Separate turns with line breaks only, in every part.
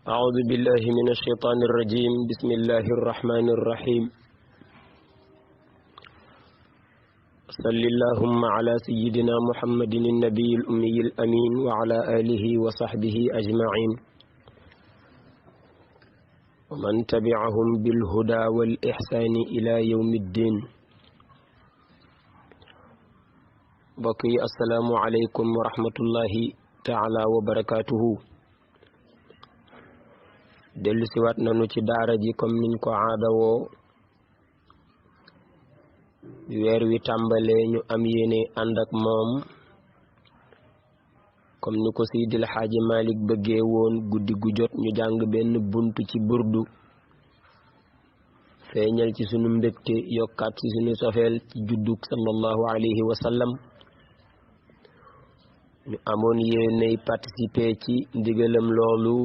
أعوذ بالله من الشيطان الرجيم بسم الله الرحمن الرحيم صل اللهم على سيدنا محمد النبي الأمي الأمين وعلى آله وصحبه أجمعين ومن تبعهم بالهدى والإحسان إلى يوم الدين. بقي السلام عليكم ورحمة الله تعالى وبركاته. dellu siwaat nanu ci daara ji comme niñ ko aada woo weer wi tàmbalee ñu am yéene ànd ak moom comme ni ko Seydil Xaaji Malik bëggee woon guddi gu jot ñu jàng benn buntu ci burdu feeñal ci sunu mbégte yokkaat ci sunu sofeel ci juddug sallallahu alayhi wa sallam. ñu amoon yéeney participer ci ndigalam loolu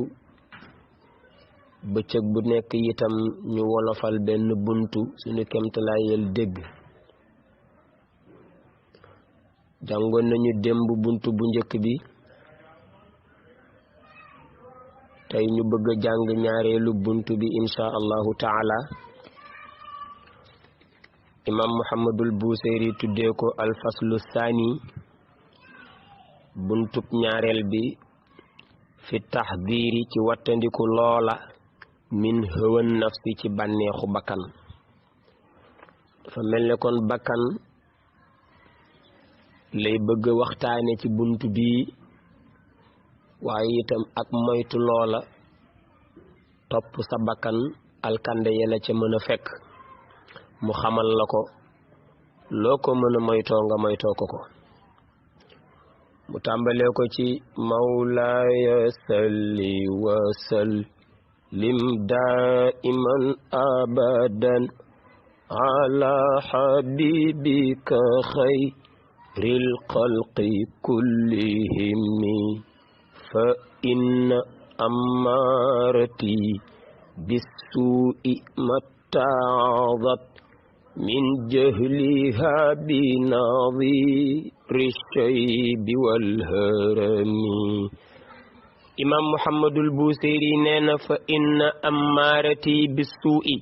bëccëg bu nekk itam ñu wolofal benn buntu suñu kemtalaayel dégg. jàngoon nañu démb buntu bu njëkk bi tey ñu bëgg a jàng ñaareelu buntu bi insha allahu taala. imam Muhammadul Buseyri tuddee ko alfaslu saani buntub ñaareel bi fi taxdiiri ci wattandiku loola min hawan nafsi ci bànneexu bakkan. dafa mel ne kon bakkan lay bëgg waxtaane ci buntu bii waaye itam ak moytu loola topp sa bakkan alkande yela ca mën a fekk mu xamal la ko loo ko mën a moytoo nga moytoo ko ko. mu tàmbalee ko ci mawlaaya salli wa sallim daiman abadan ala habibika khayril khalqi kullihim fa inna amarati bisu'i matta'adat min jahliha binadhiri shaybi wal harami. imam Muhammadul Buseyri nee na fa inna ammarati bisu'i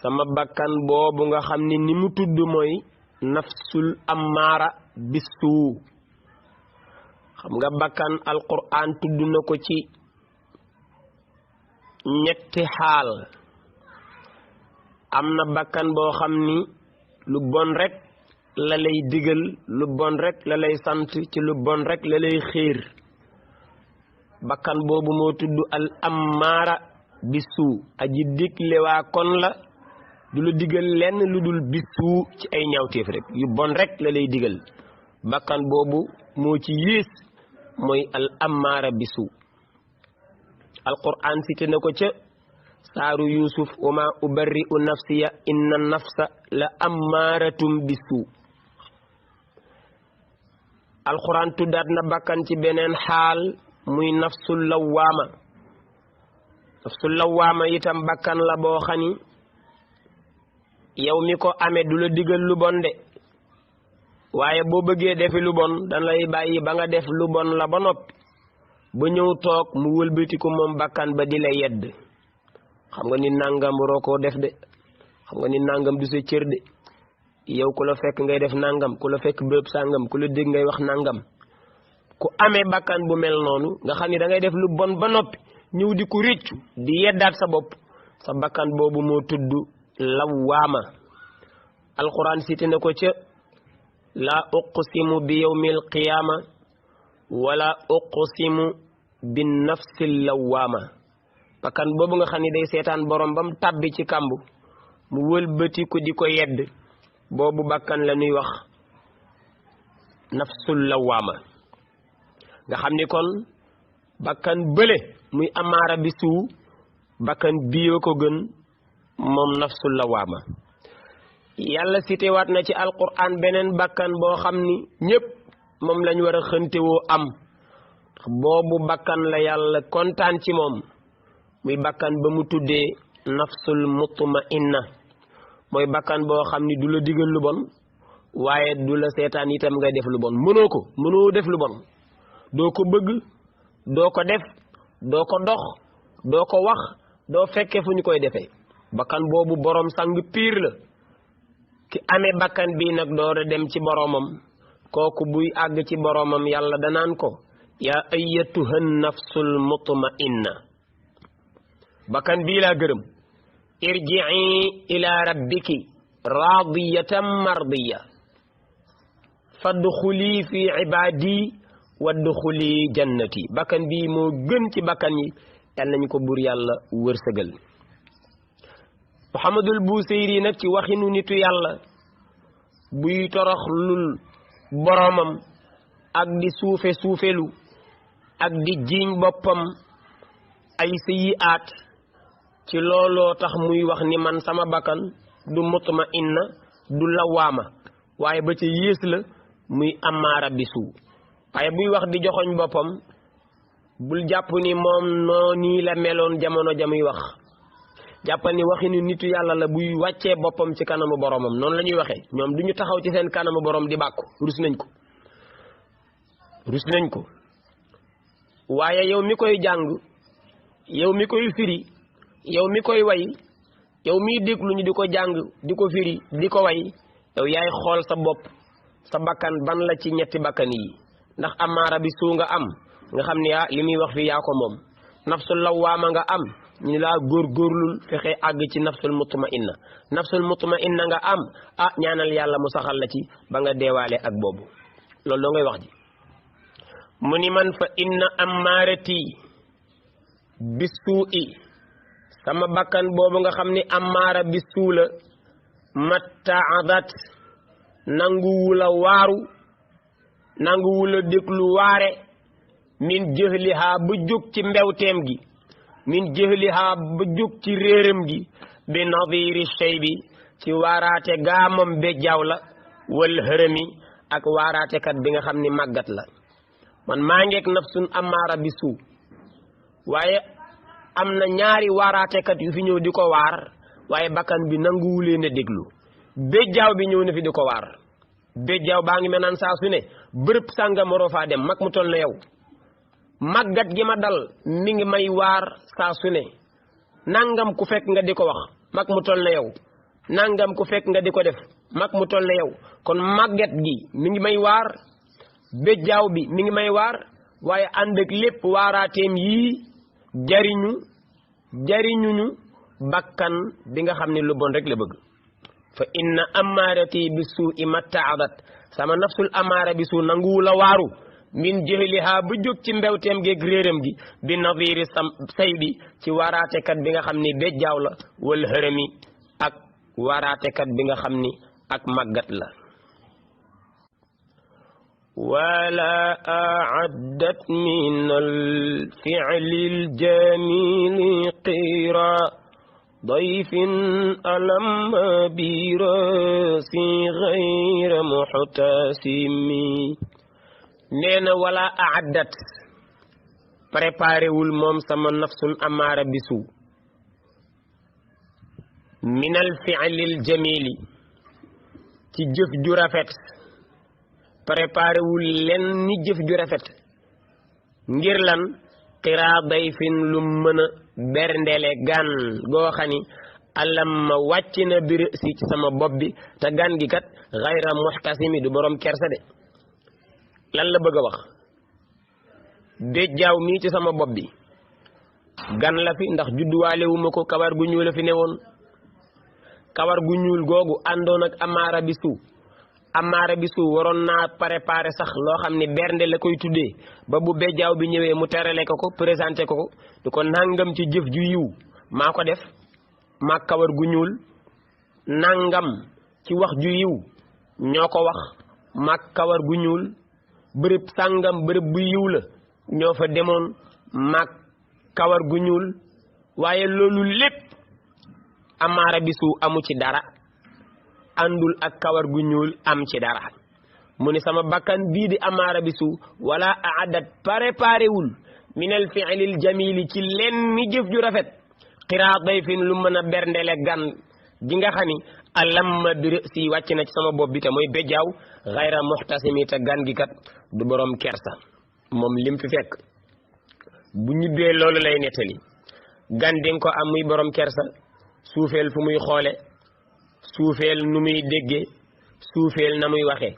sama bakkan boobu nga xam ne ni mu tudd mooy nafsul ammara bisuu. xam nga bakkan alquran tudd na ko ci ñetti xaal. am na bakkan boo xam ni lu bon rek la lay digal, lu bon rek la lay sant, ci lu bon rek la lay xiir. bakkan boobu moo tudd al ammaara bisu, aji digle waa kon la du la digal lenn lu dul bisu ci ay ñaawteef rek, yu bon rek la lay digal. bakkan boobu moo ci yées mooy al ammaara bisu. alquran cité na ko ca saaru yusuf wa ma ubarri'u nafsiya inna nafsa la ammaratum bisu. alquran tuddaat na bakkan ci beneen xaal muy nafsul lawaama. nafsul lawaama itam bakkan la boo xani yow mi ko amee du la digal lu bon de, waaye boo bëggee defi lu bon dan lay bàyyi ba nga def lu bon la ba noppi ba ñëw toog mu wëlbati ko moom bakkan ba di la yedd. xam nga ni nangam waroo koo def de, xam nga ni nangam du sa cër de, yow ku la fekk ngay def nangam, ku la fekk bépp sàngam, ku la dégg ngay wax nangam. ku amee bakkan bu mel noonu nga xam ni da ngay def lu bon ba noppi ñëw di ko réccu di yeddaat sa bopp, sa bakkan boobu moo tudd lawaama. alquran cité na ko ca la uqsimu bi yawmil qiyaama wala uqsimu bin nafsil lawaama. bakkan boobu nga xam ni day seetaan borom bam tàbbi ci kàmbu mu wëlbati ko di ko yedd, boobu bakkan la ñuy wax nafsul lawaama. nga xam ni kon bakkan bële muy amaara bi suu, bakkan bii ko gën moom nafsul lawaama. yàlla cité waat na ci alquran beneen bakkan boo xam ni ñépp moom lañ war a xëntewoo am. boobu bakkan la yàlla kontaan ci moom muy bakkan ba mu tuddee nafsul mutma'inna. mooy bakkan boo xam ni du la digal lu bon waaye du la seetaan itam ngay def lu bon. mënoo def lu bon, doo ko bëgg, doo ko def, doo ko dox doo ko wax doo fekke fu ñu koy defee bakkan boobu borom sang piir la ki amee bakkan bii nag door a dem ci boromam kooku buy àgg ci boromam yàlla danaan ko yaa ayyatuhan nafsul mutma'inna bakkan bii laa gërëm irji'i ila rabbiki radiyatan mardiya fadxuli fi ibadi wadxuli jannati bakkan bii moo gën ci bakkan yi yal nañu ko buur yàlla wërsëgal Muhammadul Busayri nag ci waxinu nitu yàlla buy toroxlul boromam ak di suufelu ak di jiiñ boppam ay sayyi'aat ci looloo tax muy wax ni man sama bakkan du mutma'inna du lawaama waaye ba ca yées la muy amaara bisu waaye buy wax di joxoñ boppam bul jàpp ni moom noo nii la meloon jamono jamuy wax jàppal ni waxinu nitu yàlla la buy wàccee boppam ci kanamu boromam noonu la ñuy waxee ñoom duñu taxaw ci seen kanamu borom di bàkku rus nañ ko waaye yow mi koy jàng yow mi koy firi yow mi koy way yow miy déglu ñu di ko jàng di ko firi di ko way yow yaay xool sa bopp sa bakkan ban la ci ñetti bakkan yi ndax amaara bi suu nga am nga xam ni li muy wax fi yaa ko moom nafsul lawaama nga am ñu laa góorgóorlul fexe àgg ci nafsul mutma'inna nga am ñaanal yàlla mu saxal la ci ba nga deewaale ak boobu loolu doo ngay wax ji mu ni man fa inna amaarati bisuu'i sama bakkan boobu nga xam ni amaara bisuu la matta'adat nanguwula waaru nanguwula déglu waare min jëhlihaa ba jóg ci mbewteem gi min jëhlihaa ba jóg ci réeram gi bi nadiri shaybi ci waaraate gaamam be jaaw la wal hërëmi ak waaraatekat bi nga xam ni màggat la man maa ngeeg nafsun amaara bisu waaye am na ñaari waaraatekat yu fi ñëw di ko waar waaye bakkan bi nanguwulee ne déglu béjjaaw bi ñëw na fi di ko waar béjjaaw baa ngi mel naan saa su ne bërëb sàngam waroo faa dem mag mu toll na yow màggat gi ma dal mi ngi may waar saa su ne nangam ku fekk nga di ko wax mag mu toll na yow nangam ku fekk nga di ko def mag mu toll na yow kon màggat gi mi ngi may waar béjjaaw bi mi ngi may waar waaye ànd ak lépp waaraateem yii jariñuñu bakkan bi nga xam ne lu bon rek la bëgg fa inna amaarati bi suu'i matta'adat sama nafsul amaara bi suu nanguwu la waaru min jëhliha ba jóg ci mbewteem geeg réeram gi bi nadiri say bi ci waaraatekat bi nga xam ni béjjaaw la wal hërëmi ak waaraatekat bi nga xam ni ak màggat la wala a'addat min al-fi'li al-jamili qira dayfin alamma bi rasi ghayra muhtasimi nee na wala a'addat préparé wul moom sama nafsun amaara bisu min al-fi'li al-jamili ci jëf ju rafet préparé wul len ni jëf ju rafet ngir lan xiraa dayfin lu mën a berndele gan goo xam ni alam ma wàcc na bir si ci sama bopp bi te gan gi kat xayra muxtasimi du borom kersa de lan la bëgg a wax béjjaaw mii ci sama bopp bi gan la fi ndax judduwaale wu ma ko kawar gu ñuul la fi newoon kawar gu ñuul googu àndoon ak amaara bisu amaara bisu waroon naa préparé sax loo xam ne bernde la koy tuddee ba bu béjjaaw bi ñëwee mu terale ko présenté ko di ko nangam ci jëf ju yiw maa ko def maa kawar gu ñuul nangam ci wax ju yiw ñoo ko wax maa kawar gu ñuul bërëb sàngam bërëb bu yiw la ñoo fa demoon maa kawar gu ñuul waaye loolu lépp amaara bisu amu ci dara àndul ak kawar gu ñuul am ci dara mu ni sama bakkan bii di amaara bisu wala a'adat préparé wul minal fi'lil jamili ci len ni jëf ju rafet xiraa dayfin lu mën a berndele gan gi nga xam ni alamma bi si wàcc na ci sama bopp bi te mooy béjjaaw xayra muxtasimi te gan gi kat du borom kersa moom lim fi fekk bu ñibbee loolu lay nettali gan di nga ko am muy borom kersa suufeel fu muy xoole suufeel nu muy déggee suufeel na muy waxee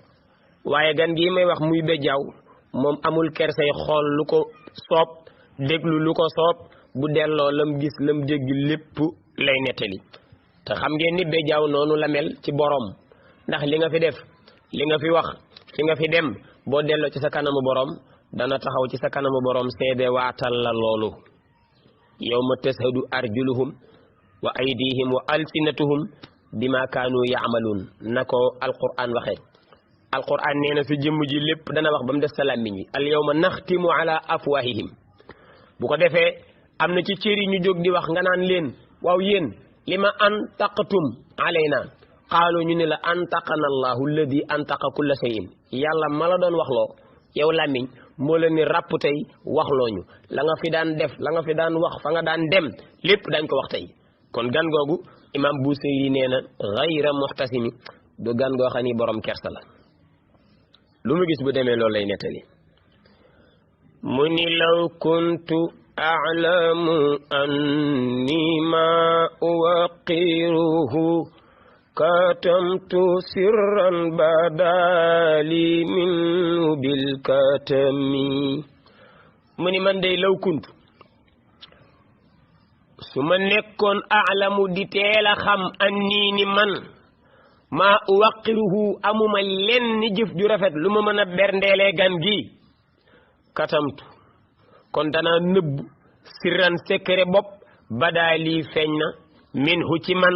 waaye gan gi may wax muy bejjaaw moom amul kersay xool lu ko soob déglu lu ko soob bu delloo lam gis lam dégg lépp lay nettali te xam ngeen ni bejjaaw noonu la mel ci borom ndax li nga fi def li nga fi wax fi nga fi dem boo delloo ci sa kanamu borom dana taxaw ci sa kanamu borom seede waatal la loolu yawma tashhadu arjuluhum wa aydihim wa alsinatuhum bima kaanu yaamaluun na ko alquran waxee alquran nee na sa jëmm ji lépp dana wax ba mu def sa làmmiñ wi al yawma naxtimu ala afwahihim bu ko defee am na ci cër yi ñu jóg di wax nga naan leen waaw yéen li ma antaqtum alayna qaalu ñu ne la antaqana allahu alladi antaqa kulla shay'in yàlla ma la doon waxloo yow làmmiñ moo la ni ràpp tey waxloo ñu la nga fi daan def la nga fi daan wax fa nga daan dem lépp dañ ko wax tey kon gan googu imam Busayri nee na ghayra muhtasimi du gan goo xam ni borom kersa la lu mu gis bu demee loolu lay nettali mu ni law kuntu a'lamu anni ma uwaqiruhu katamtu sirran badali minhu bil katami mu ni man day law kuntu su ma nekkoon a'lamu di teel a xam anni ni man maa uwaqiruhu amuma lenn jëf ju rafet lu ma mën a berndeelee gan gi katamtu kon danaa nëbb sirran secret bopp badaa lii feeñ na minhu ci man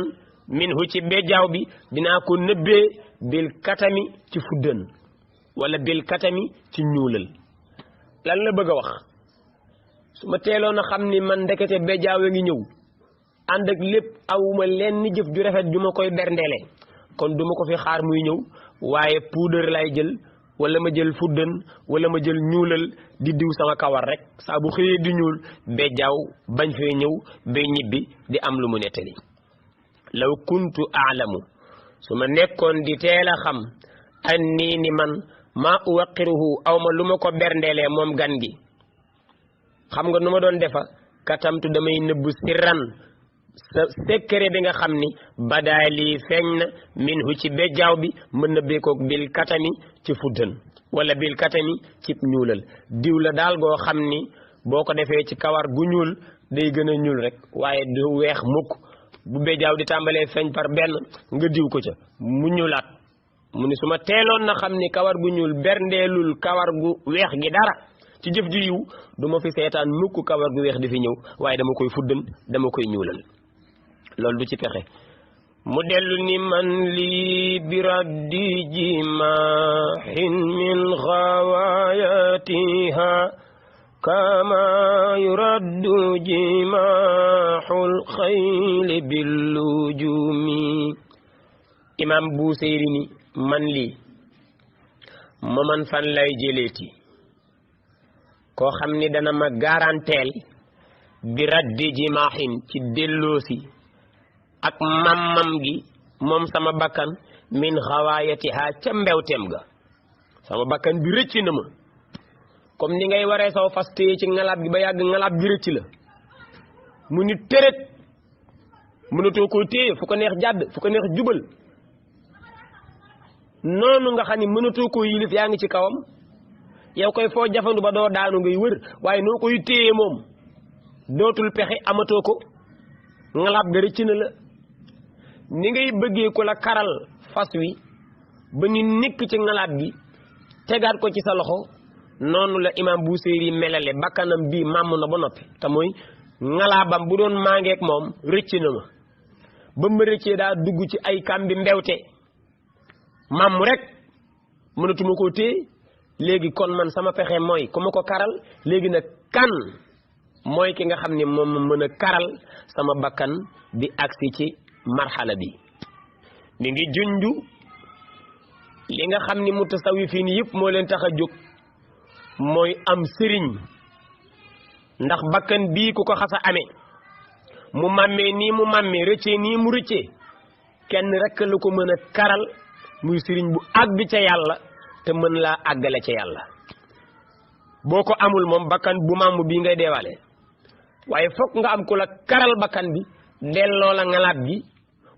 minhu ci bejaaw bi dinaa ko nëbbee bil katami ci fuddën wala bil katami ci ñuulal lan la bëgg a wax su ma teeloon a xam ni man ndekete bejaaw a ngi ñëw ànd ak lépp awuma lenn jëf ju rafet ju ma koy berndeele kon duma ko fi xaar muy ñëw waaye puudar lay jël wala ma jël fuddën wala ma jël ñuulal di diw sama kawar rek saa bu xëyee di ñuul bejaaw bañ fee ñëw ba ñibbi di am lu mu nettali law kuntu a'lamu su ma nekkoon di teel a xam anni ni man maa uwaqiruhu aw ma lu ma ko berndeelee moom gan gi xam nga nu ma doon defa katamtu damay nëbb sirran sa secret bi nga xam ni badaali feeñ na minhu ci bejjaaw bi mën na beekoog bil katami ci fuddën wala bil katami ci ñuulal diw la daal goo xam ni boo ko defee ci kawar gu ñuul day gën a ñuul rek waaye du weex mukk bu bejjaaw di tàmbalee feeñ par benn nga diw ko ca mu ñuulaat mu ni su ma teeloon na xam ni kawar gu ñuul berndeelul kawar gu weex gi dara ci jëf ju yiw du ma fi seetaan mukk kawar gu weex di fi ñëw waaye dama koy fuddën dama koy ñuulal loolu du ci pexe mu dellu ni man lii bi raddi jimaahin min xawaayatiha kama yuraddu jimaahul xayli billujumi imam Busayri ni man lii ma man fan lay jëleeti koo xam ni dana ma garanteel bi raddi jimaahin ci delloosi ak mammam gi moom sama bakkan min xawaayatiha ca mbewteem ga sama bakkan bi rëcc na ma comme ni ngay waree saw fas téye ci ngalaab gi ba yàgg ngalaab gi rëcc la mu ni tërët mënatoo koo téye fu ko neex jàdd fu ko neex jubal noonu nga xam ni mënatoo koo yilif yaa ngi ci kawam yow koy foo jafandu ba doo daanu ngay wër waaye noo koy téye moom dootul pexe amatoo ko ngalaab ga rëcc na la ni ngay bëggee ko la karal fas wi ba ni nekk ci ngalaab gi tegaat ko ci sa loxo noonu la imam Busayri melale bakkanam bii màmm na ba noppi te mooy ngalaabam bu doon maangeek moom rëcc na ma ba ma rëccee daa dugg ci ay kàmbi mbewte màmm rek mënatuma koo téye léegi kon man sama pexe mooy ku ma ko karal léegi nag kan mooy ki nga xam ne moom ma mën a karal sama bakkan bi agsi ci marxala bi mi ngi junju li nga xam ni mutasawwifiin yëpp moo leen tax a jóg mooy am sëriñ ndax bakkan bii ku ko xasa amee mu màmmee nii mu màmmee rëccee nii mu rëccee kenn rek la ko mën a karal muy sëriñ bu àgg ca yàlla te mën laa àggale ca yàlla boko amul mom bakkan bu mamu bi ngay deewale waye fokk nga am ku la karal bakkan bi delloo la ngalaat gi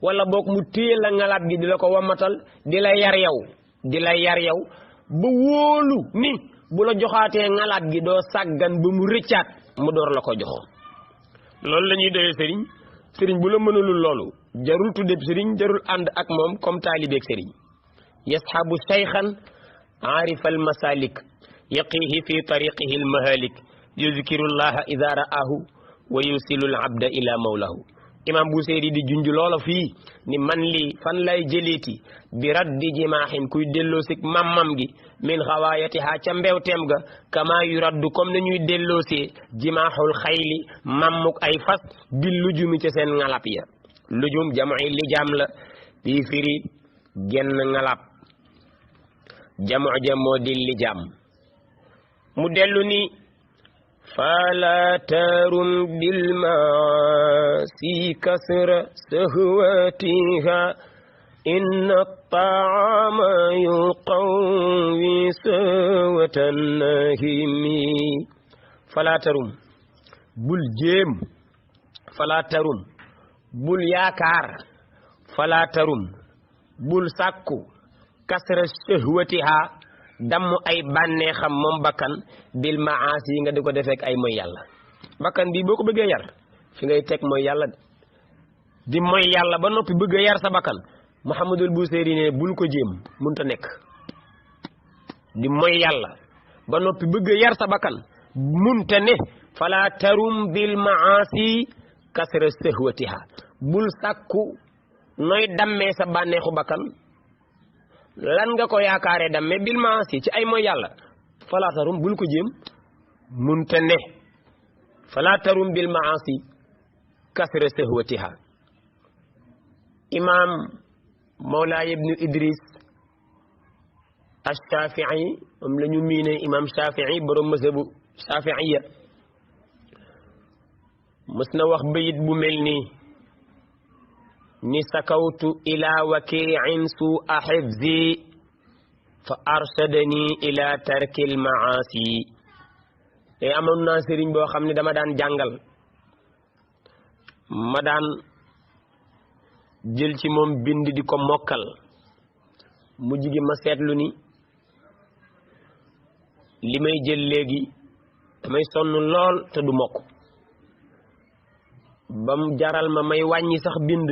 wala bok mu téye la ngalaat gi di la ko wamatal di la yar yow bu wóolu ni bu la joxaatee ngalaat gi doo sàggan ba mu rëccaat mu door la ko jox loolu la ñuy doyee sëriñ bu la mënulul loolu jarul tuddeb sëriñ jarul ànd ak moom comme taalibeeg sëriñ yashabu shaykhan aarifa al masalik yaqihi fi tariqihi al mahalik yuzkiru llaha ida ra'ahu wa yusilu al abda ila mawlahu imam Buseyri di junj loola fii ni man lii fan lay jëleeti bi raddi jimaaxin kuy delloosik mammam gi min xawaayatiha ca mbewteem ga kama yu raddu comme na ñuy delloosee jimaaxul xayli mammuk ay fas bi lujumi ca seen ngalap ya lujum jamoy lijaam la bii firi genn ngalap jamo jamoo di lijaam mu dellu ni فلا ترم بالمعاصي كثر سهواتها إن الطعام يقوي سوة النهم فلا ترم بل جيم فلا ترم بل ياكار فلا ترم بل ساكو كثر سهواتها damu ay bànneexam moom bakkan bil maasi yi nga di ko defeek ay mooy yàlla bakkan bi boo ko bëggee yar fi ngay teg mooy yàlla di mooy yàlla ba noppi bëgg a yar sa bakkan Muhammadul Buseyri ne bul ko jéem munta nekk di mooy yàlla ba noppi bëgg a yar sa bakkan munta ne fala tarum bil maasi kasra sahwatiha bul sàkku nooy dammee sa bànneexu bakkan lan nga ko yaakaare damme bil maasi ci ay mooy yàlla fala tarum bul ko jéem munta ne fala tarum bil maasi kasra sahwatiha imam Mawlaay ibnu Idris ash-Shafi'i am lañu miine imam Shafi'i borom mazhabu Shafi'iyya mës na wax bayit bu mel nii ni sakawtu ila waki'in su'a hifzi fa arshadani ila tarkil maasi te amoon naa sëriñ boo xam ne dama daan jàngal ma daan jël ci moom bind di ko mokkal mujj gi ma seetlu ni li may jël léegi damay sonn lool te du mokk bam jaral ma may wàññi sax bind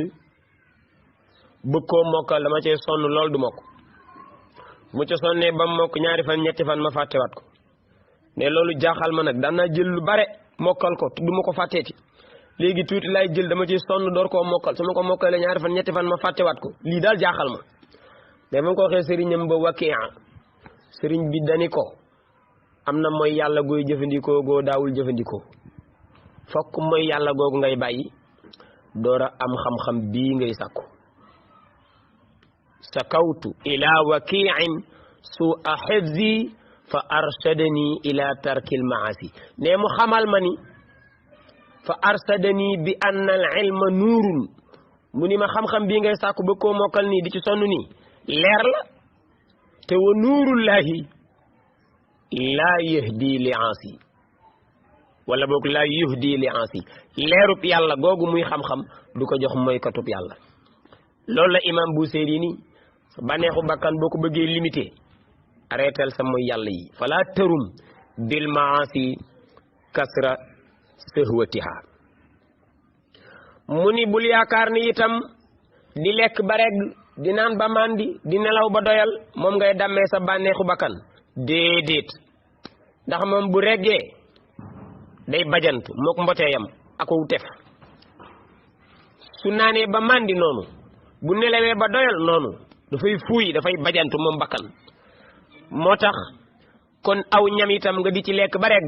bëgg koo mokkal dama cee sonn lool du mokk mu ca sonnee ba mu mokk ñaari fan ñetti fan ma fàttewaat ko ne loolu jaaxal ma nag daan naa jël lu bare mokkal ko te du ma ko fàtteeti léegi tuuti laay jël dama ci sonn door koo mokkal su ma ko mokkalee ñaari fan ñetti fan ma fàttewaat ko lii daal jaaxal ma mais ma ko waxee sëriñam ba Waki'a sëriñ bi dani ko am na mooy yàlla gooy jëfandikoo goo daawul jëfandikoo fokk mooy yàlla googu ngay bàyyi door a am xam-xam bii ngay sàkku sakawtu ila waki'in su'a hifzi fa arshadani ila tarkil maasi ne mu xamal ma ni fa arshadani bi anna al ilma nuurun mu ni ma xam-xam bii ngay sàkku ba koo mokkal nii di ci sonn nii leer la te wa nuurullahi laa yahdi li aasi wala boog laa yuhdi li aasi leerub yàlla googu muy xam-xam du ko jox mooy katub yàlla loolu la imam Buseyri ni baneexu bakkan boo ko bëggee limité arrêtel sa mooy yàlla yi fala tërum bil maasi kasra sahwatiha mu ni bul yaakaar ni itam di lekk ba regg di naan ba màndi di nelaw ba doyal moom ngay dammee sa bànneexu bakkan déedéet ndax moom bu reggee day bajantu mook mboteeyam ako tef su naanee ba màndi noonu bu nelawee ba doyal noonu dafay fuuy dafay bajantu moom bakkan moo tax kon aw ñam itam nga di ci lekk ba regg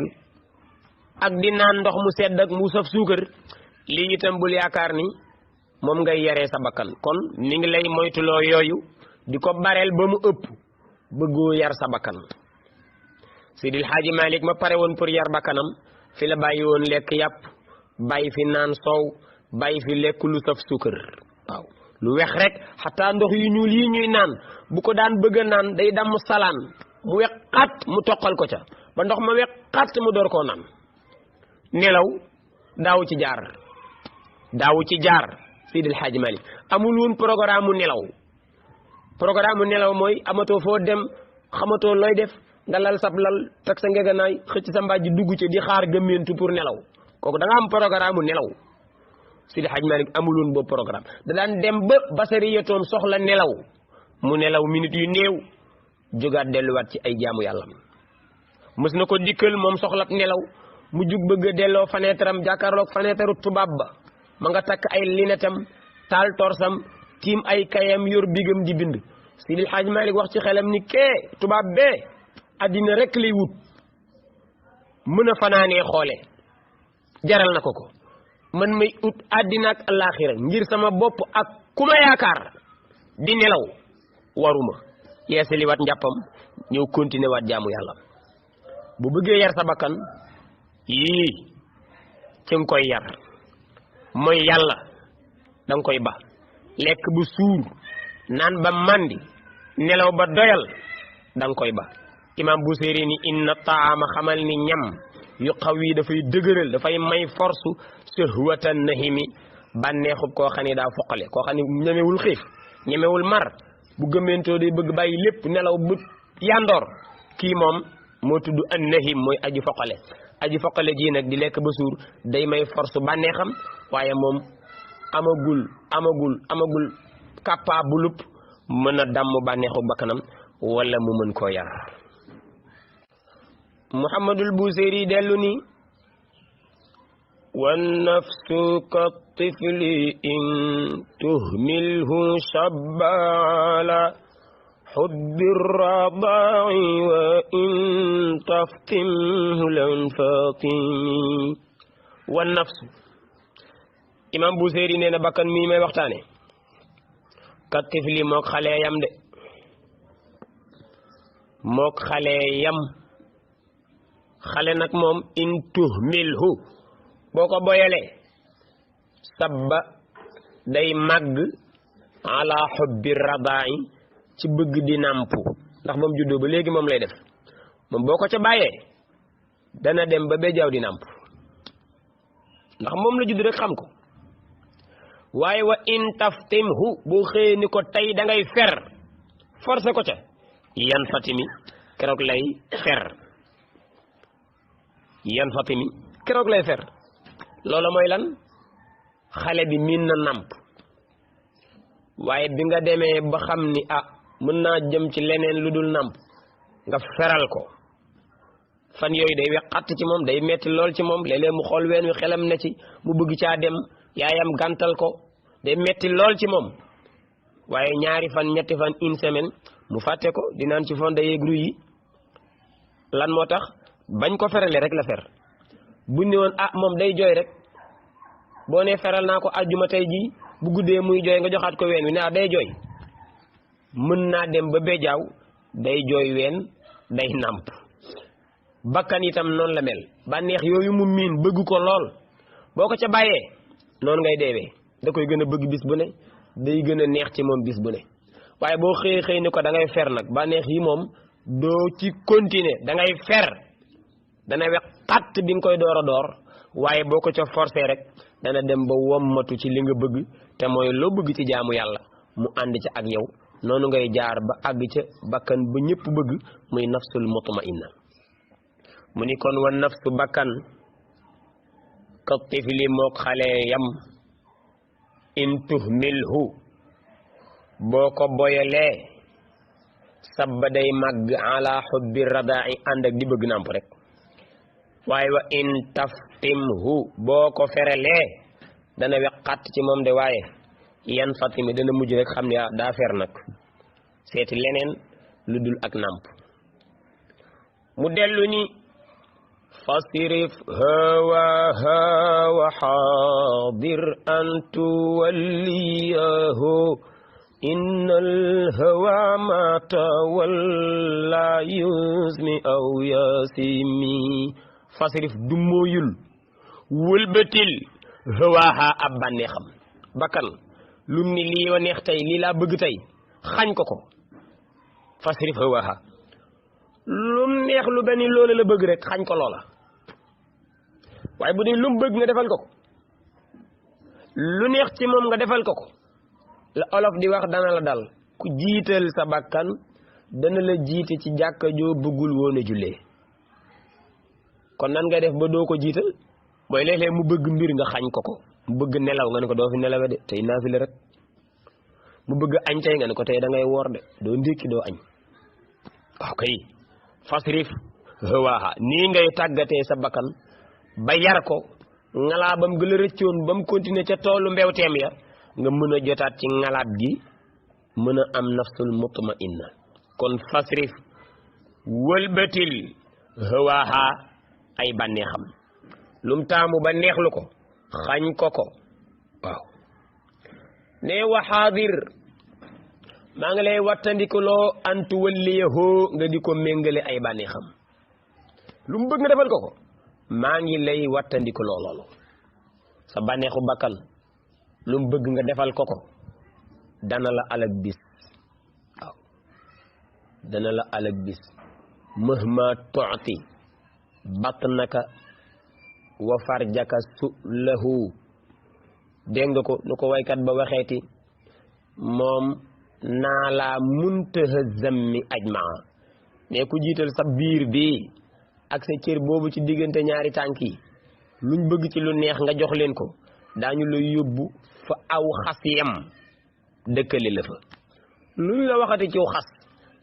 ak di naan ndox mu sedd ak mu saf suukar lii itam bul yaakaar ni moom ngay yaree sa bakkan kon ni ngi lay moytuloo yooyu di ko bareel ba mu ëpp bëggoo yar sa bakkan Seydil Hadji Malick ma pare woon pour yar bakkanam fi la bàyyi woon lekk yàpp bàyyi fi naan soow bàyyi fi lekk lu saf suukar waaw lu wex rek xataa ndox yu ñuul yi ñuy naan bu ko daan bëgg a naan day damm salaan mu wex xat mu toqal ko ca ba ndox ma wex xat mu door koo naan nelaw daawu ci jaar Seydil Hadji Malick amul woon programme nelaw mooy amatoo foo dem xamatoo looy def nga lal sab lal teg sa ngeganaay xëcc sa mbàjj dugg ci di xaar gëmmeentu pour nelaw kooku da nga am programme nelaw Seydil Hadji Malick amul woon boobu programme da daan dem ba basariyatoom soxla nelaw mu nelaw minute yu néew jógaat delluwaat ci ay jaamu yàlla mës na ko dikkal moom soxlab nelaw mu jug bëgg a delloo fenêtre am jàkkaarloog fenêtre tubaab ba ma nga takk ay linetam taal torsam tiim ay kayam yor bigam di bind Seydil Hadji Malick wax ci xelam ni kee tubaab bee addina rek lay wut mën a fanaanee xoole jaral na ko man may ut àddina ak alaaxira ngir sama bopp ak ku ma yaakaar di nelaw waruma yeesali waat njàppam ñëw continuer waat jaamu yàlla bu bëggee yar sa bakkan yii ci nga koy yar mooy yàlla danga koy ba lekk ba suur naan ba màndi nelaw ba doyal danga koy ba imam Busiri ni inna taama xamal ni ñam yu xaw yi dafay dëgëral dafay may force sahwatan nahimi bànneexub koo xam ne daa foqale koo xam ne ñemewul xiif ñemewul mar bu gëmmentoo day bëgg bàyyi lépp nelaw bu yandoor kii moom moo tudd an nahim mooy aji foqale ji nag di lekk ba suur day may force bànneexam waaye moom amagul capable mën a damm bànneexu bakkanam wala mu mën koo yar Muhammadul Busiri dellu ni wan nafsu ka tifli in tuhmilhu shabba ala hubbi radaa'i wa in taftimhu lan fatimi wan nafsu imam Busiri nee na bakkan mii may waxtaane ka tifli mook xale yam xale nag moom in tuhmilhu boo ko boyalee sabba day màgg ala hubbi radaa'i ci bëgg di nàmpu ndax moom juddoo ba léegi moom lay def moom boo ko ca bàyyee dana dem ba bejaaw di nàmpu ndax moom la judd rek xam ko waaye wa in taftimhu boo xëyee ni ko tey da ngay fer forcé ko ca yan fatimi keroog lay fer loola mooy lan xale bi miin na nàmp waaye bi nga demee ba xam ni mën naa jëm ci leneen lu dul nàmp nga feral ko fan yooyu day weqatt ci moom day metti lool ci moom léeg-léeg mu xool ween wi xelam ne ci mu bëgg caa dem yaayam gàntal ko day metti lool ci moom waaye ñaari fan ñetti fan une semaine mu fàtte ko di naan ci fonde yeeg ruy yi lan moo tax bañ ko ferale rek la fer buñ ne woon moom day jooy rek boo ne feral naa ko àjjuma tey jii bu guddee muy jooy nga joxaat ko ween wi ne day jooy mën naa dem ba bejaaw day jooy ween day nàmp bakkan itam noonu la mel bànneex yooyu mu miin bëgg ko lool boo ko ca bàyyee noonu ngay deewee da koy gën a bëgg bis bu ne day gën a neex ci moom bis bu ne waaye boo xëy ni ko da ngay fer nag bànneex yi moom doo ci continuer da ngay fer dana wex xatt bi nga koy door waaye boo ko ca forcé rek dana dem ba wommatu ci li nga bëgg te mooy loo bëgg ci jaamu yàlla mu ànd ca ak yow noonu ngay jaar ba àgg ca bakkan ba ñëpp bëgg muy nafsul mutmainna mu ni kon wa nafsu bakkan ka tifli mook xale yam in tuhmilhu boo ko boyalee sabba day màgg ala hubbi radaa'i ànd ak di bëgg nàmp rek waaye wa in taftimhu boo ko ferelee dana weqat ci moom de waaye yan fatimi dana mujj rek xam ne daa fer nag seeti leneen lu dul ak nàmp mu dellu ni fasrif hawaha wa xaadir an tuwalliyahu innal hawa ma tawalla yusmi aw yasimi fasrif dummóoyul wëlbatil hawaha ab bànneexam bakkan lum ni lii wa neex tey lii laa bëgg tey xañ ko fasrif hawaha lum neex lu benn loola la bëgg rek xañ ko loola waaye bu dee lum bëgg nga defal ko lu neex ci moom nga defal ko la olof di wax dana la dal ku jiital sa bakkan dana la jiite ci jàkka joo bëggul woon a jullee kon nan ngay def ba doo ko jiital mooy léeg-léeg mu bëgg mbir nga xañ ko mu bëgg nelaw nga ne ko doo fi nelawe de tey naafila rek mu bëgg añ tey nga ne ko tey da ngay woor de doo ndékki doo añ waaw kay fasrif hawaaha nii ngay tàggatee sa bakkan ba yar ko ngalaa bam gën a rëccoon ba mu continuer ca toolu mbewteem ya nga mën a jotaat ci ngalaat gi mën a am nafsul mutmainna kon fasrif wëlbatil hawaaha ay bànneexam lum taamu ba neexlu ko xañ ko waaw ne wa xaadir maa ngi lay wattandikuloo antu walliyahoo nga di ko méngale ay bànneexam lu mu bëgg nga defal ko maa ngi lay wattandikuloo loolu sa bànneexu bakkan lu mu bëgg nga defal ko dana la alag bis waaw dana la alag bis mahma tu'ti batnaka wa farjaka su lahu dégg nga ko nu ko waykat ba waxeeti moom naa laa muntaha zammi ajmaa ne ku jiital sa biir bi ak sa cër boobu ci diggante ñaari tànk yi luñ bëgg ci lu neex nga jox leen ko daañu la yóbbu fa aw xas yem dëkkale la fa luñ la waxati ci xas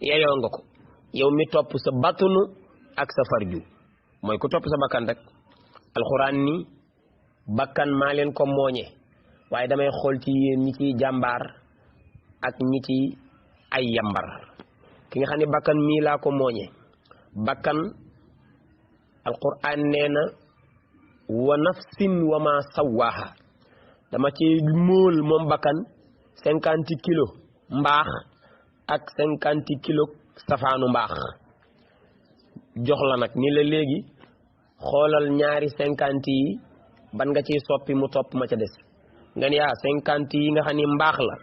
yeyoo nga ko yow mi topp sa batunu ak sa farju mooy ku topp sa bakkan rek alxuraan ni bakkan maa leen ko mooñe waaye damay xool ci yéen ñi ciy jàmbaar ak ñi ci ay yambar ki nga xam ne bakkan mii laa ko mooñe bakkan alquran nee na wa nafsin wa ma sawaaha dama ci móol moom bakkan 50 kilos mbaax ak 50 kilos safaanu mbaax jox la nag ni la léegi xoolal ñaari 50 yi ban nga ciy soppi mu topp ma ca des nga ni 50 yi nga xam ni mbaax la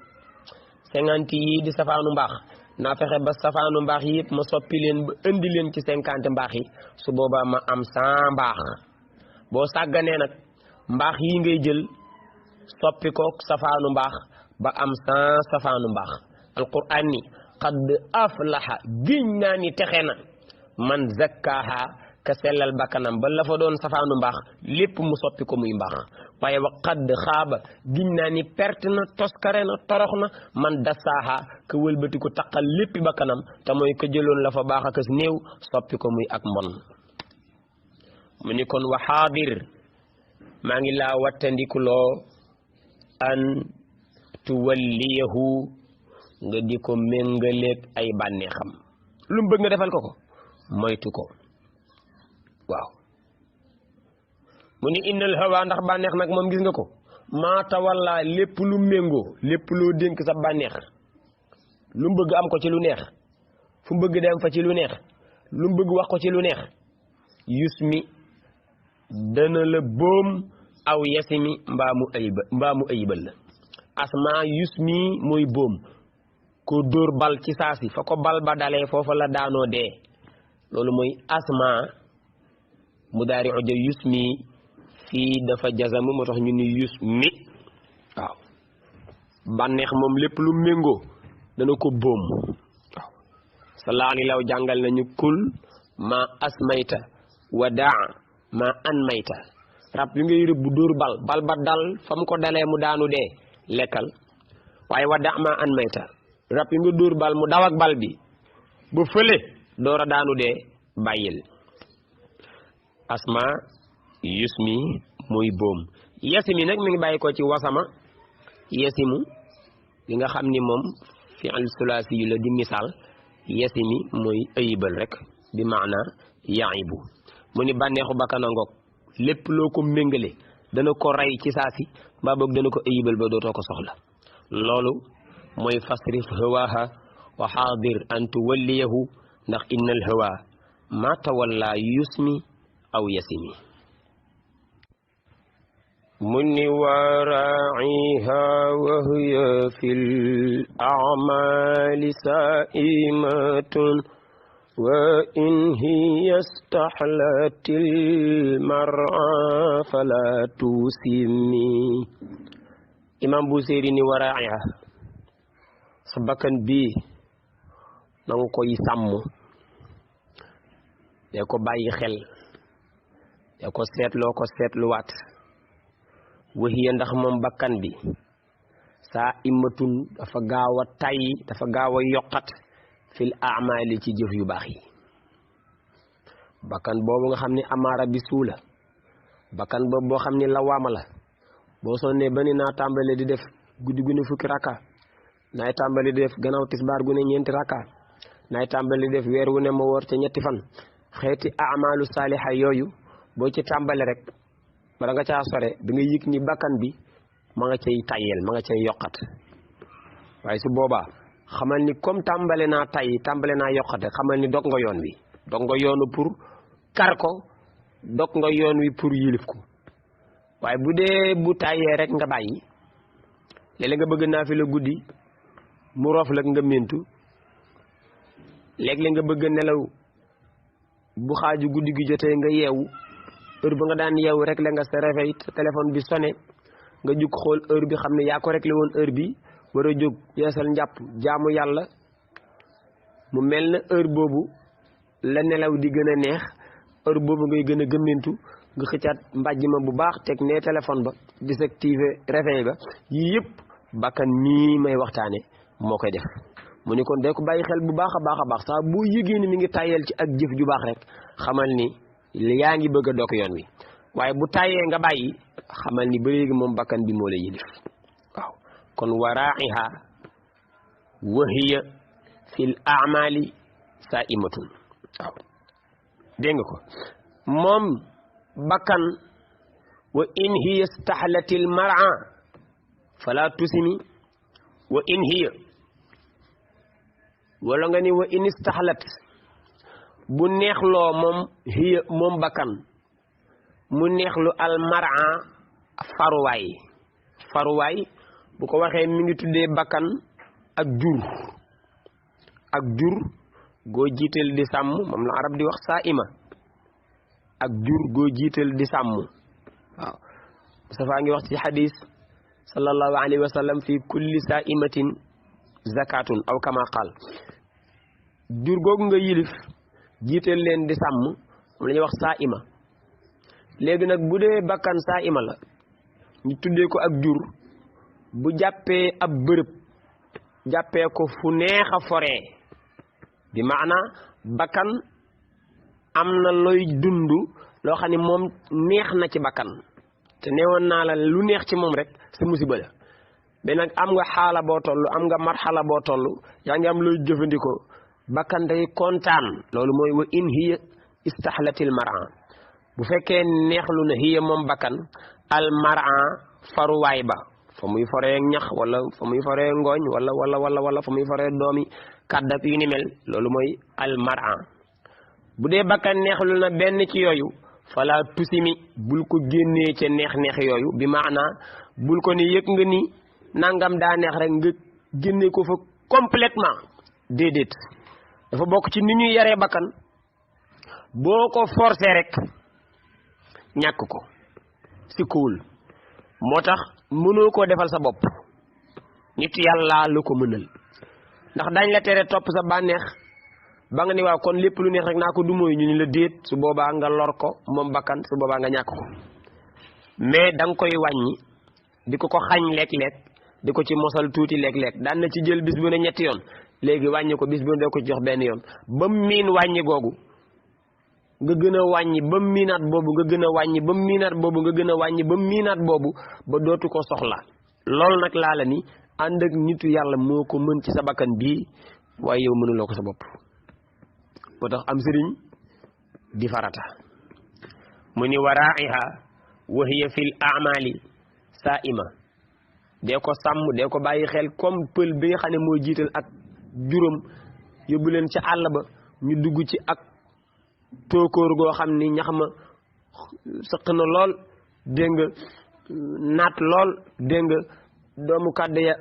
50 yi di safaanu mbaax naa fexe ba safaanu mbaax yi yëpp ma soppi leen ba indi leen ci 50 mbaax yi su boobaa ma am 100 mbaax boo sàgganee nag mbaax yi ngay jël soppi ko safaanu mbaax ba am 100 safaanu mbaax alquran ni qad aflaha giñ naa ni texe na man zakkaaha ka sellal bakkanam ba la fa doon safaanu mbaax lépp mu soppi ko muy mbaax waaye wa qad xaaba giñ naa ni perte na toskare na torox na man dassaaha ka wëlbati ko taqal léppi bakkanam te mooy ka jëloon la fa baax akas néew soppi ko muy ak mbon mu ni kon wa xaadir maa ngi laa wattandikuloo an tuwalliyahu nga di ko méngaleeg ay bànneexam lu mu bëgg nga defal ko moytu ko waaw mu ni innal hawa ndax bànneex nag moom gis nga ko maa tawalla lépp lu méngoo lépp loo dénk sa bànneex lu mu bëgg am ko ci lu neex fu mu bëgg dem fa ci lu neex lu mu bëgg wax ko ci lu neex yusmi dana la boom aw yasimi mbaa mu ayibal la asma yusmi mooy boom ko dóor bal ci saasi fa ko bal ba dalee foofa la daanoo dee loolu mooy asma mudaari uja yusmi fii dafa jazamu moo tax ñu ni yusmi waaw bànneex moom lépp lu méngoo dana ko boom waaw salaani law jàngal nañu kul ma asmayta wa daa ma anmayta rab yu ngay rëbb dóor bal ba dal fa mu ko dalee mu daanu dee lekkal waaye wa daa ma anmayta rab yi nga dóor bal mu daw ak bal bi ba fële door a daanu dee bàyyil asma yusmi mooy boom yasimi nag mi ngi bàyyi ko ci wasama yasimu li nga xam ni moom fi'l sulaasi yu la di misaal yasimi mooy ayibal rek bi maana yaibu mu ni bànneexu bakkana ngoog lépp loo ko méngale dana ko rey ci saasi mbaa boog dana ko ayibal ba dootoo ko soxla loolu mooy fasrif hawaha wa xaadir an tuwalliyahu ndax innal hawa ma tawalla yusmi aw yasimi munni waraiha wa hiya fil a'mali sa'imatun وإن هي استحلت المرعى فلا تسمي imam Busiri ni waraa'iha sa bakkan bii na nga koy sàmm dee ko bàyyi xel dee ko seetloo ko seetluwaat wahiya ndax moom bakkan bi saa imatun dafa gaaw a tayyi dafa gaaw a yokkat fil a'maali ci jëf yu baax yi bakkan boobu nga xam ni amaara bi suula bakkan boobu boo xam ni lawaama la boo sonnee ba ni naa tàmbale di def guddi gu ne fukki rakka naay tàmbali di def gannaaw tisbaar gu ne ñeenti rakka naay tàmbali di def weer wu ne ma woor ca ñetti fan xeeti amaalu saaliha yooyu boo ci tàmbale rek bala nga caa sore da nga yëg ni bakkan bi ma nga cay tayyel ma nga cay yokkat waaye su boobaa xamal ni comme tàmbale naa tayyi tàmbale naa yokkat rek xamal ni dog nga yoon wi dog nga yoonu pour kar ko dog nga yoon wi pour yilif ko waaye bu dee bu tayyee rek nga bàyyi léeg-léeg nga bëgg naa fi la guddi mu rof la nga mentu léeg-léeg nga bëgg nelaw bu xaaju guddi gi jotee nga yeewu heure ba nga daan yeewu rek la nga sa réveil sa téléphone bi sonné nga jug xool heure bi xam ne yaa ko rek la woon heure bi war a jóg yeesal njàpp jaamu yàlla mu mel na heure boobu la nelaw di gën a neex heure boobu ngay gën a gëmmentu nga xëccaat mbàjj ma bu baax teg ne téléphone ba désactiver réveil ba yii yëpp bakkan nii may waxtaane moo koy def mu ni kon day ko bàyyi xel bu baax a baax saa boo yëgee ni mi ngi tàyyeel ci ak jëf ju baax rek xamal ni yaa ngi bëgg a dokk yoon wi waaye bu tàyyee nga bàyyi xamal ni ba léegi moom bakkan bi moo la yilif waaw kon waraa'iha wa hiya fil a'mali saa'imatun waaw dégg nga ko moom bakkan wa in hiya stahlatil mar'a fala tusimi wa in hiya wala nga ni wa in istahlat bu neexloo moom hiya moom bakkan mu neexlu al mar'a faruwaay bu ko waxee mi ngi tuddee bakkan ak jur goo jiital di sàmm moom la arab di wax saa'ima ak jur goo jiital di sàmm waaw Mustafa ngi wax ci xadis sallallahu alayhi wa sallam fi kulli saa'imatin zakatun aw kama qaal jur googu nga yilif jiital leen di sàmm moom la ñuy wax saa'ima léegi nag bu dee bakkan saa'ima la ñu tuddee ko ak jur bu jàppee ab bërëb jàppee ko fu neex a foree bi maana bakkan am na looy dund loo xam ne moom neex na ci bakkan te neewoon naa la lu neex ci moom rek sa musiba la mais nag am nga xaala boo toll am nga marxala boo toll yaa ngi am looy jëfandikoo bakkan day kontaan loolu mooy wa in hiya istahlatil mar'a bu fekkee neexlu na hiya moom bakkan al mar'a faruwaay ba fa muy foree ñax wala fa muy foree ngooñ wala fa muy foree doomi kàddak yu ni mel loolu mooy al mar'a bu dee bakkan neexlu na benn ci yooyu fala tusimi bul ko génnee ca neex yooyu bi maana bul ko ni yëg nga ni nangam daa neex rek nga génne ko fa complètement déedéet dafa bokk ci ni ñuy yaree bakkan boo ko forcé rek ñàkk ko sikkuwul moo tax mënoo koo defal sa bopp nit yàlla lu ko mënal ndax dañ la tere topp sa bànneex ba nga ni waaw kon lépp lu neex rek naa ko du mooy ñu ni la déet su boobaa nga lor ko moom bakkan su boobaa nga ñàkk ko mais da nga koy wàññi di ko xañ lekk-lekk di ko ci mosal tuuti lekk-lekk daan na ci jël bis bu ne ñetti yoon léegi wàññi ko bis bu ne doo ko ci jox benn yoon ba miin wàññi googu nga gën a wàññi ba miinaat boobu nga gën a wàññi ba miinaat boobu nga gën a wàññi ba miinaat boobu ba dootu ko soxla loolu nag laa la ni ànd ak nitu yàlla moo ko mën ci sa bakkan bii waaye yow mënuloo ko sa bopp moo tax am sëriñ di farata mu ni waraa'iha wa hiya fil a'mali saa'ima dee ko sàmm dee ko bàyyi xel comme pël bi nga xam ne moo jiital ak juróom yóbbu leen ca àll ba ñu dugg ci ak tóokóor goo xam ni ñax ma sëq na lool dégg nga naat lool dégg nga doomu kàdd ya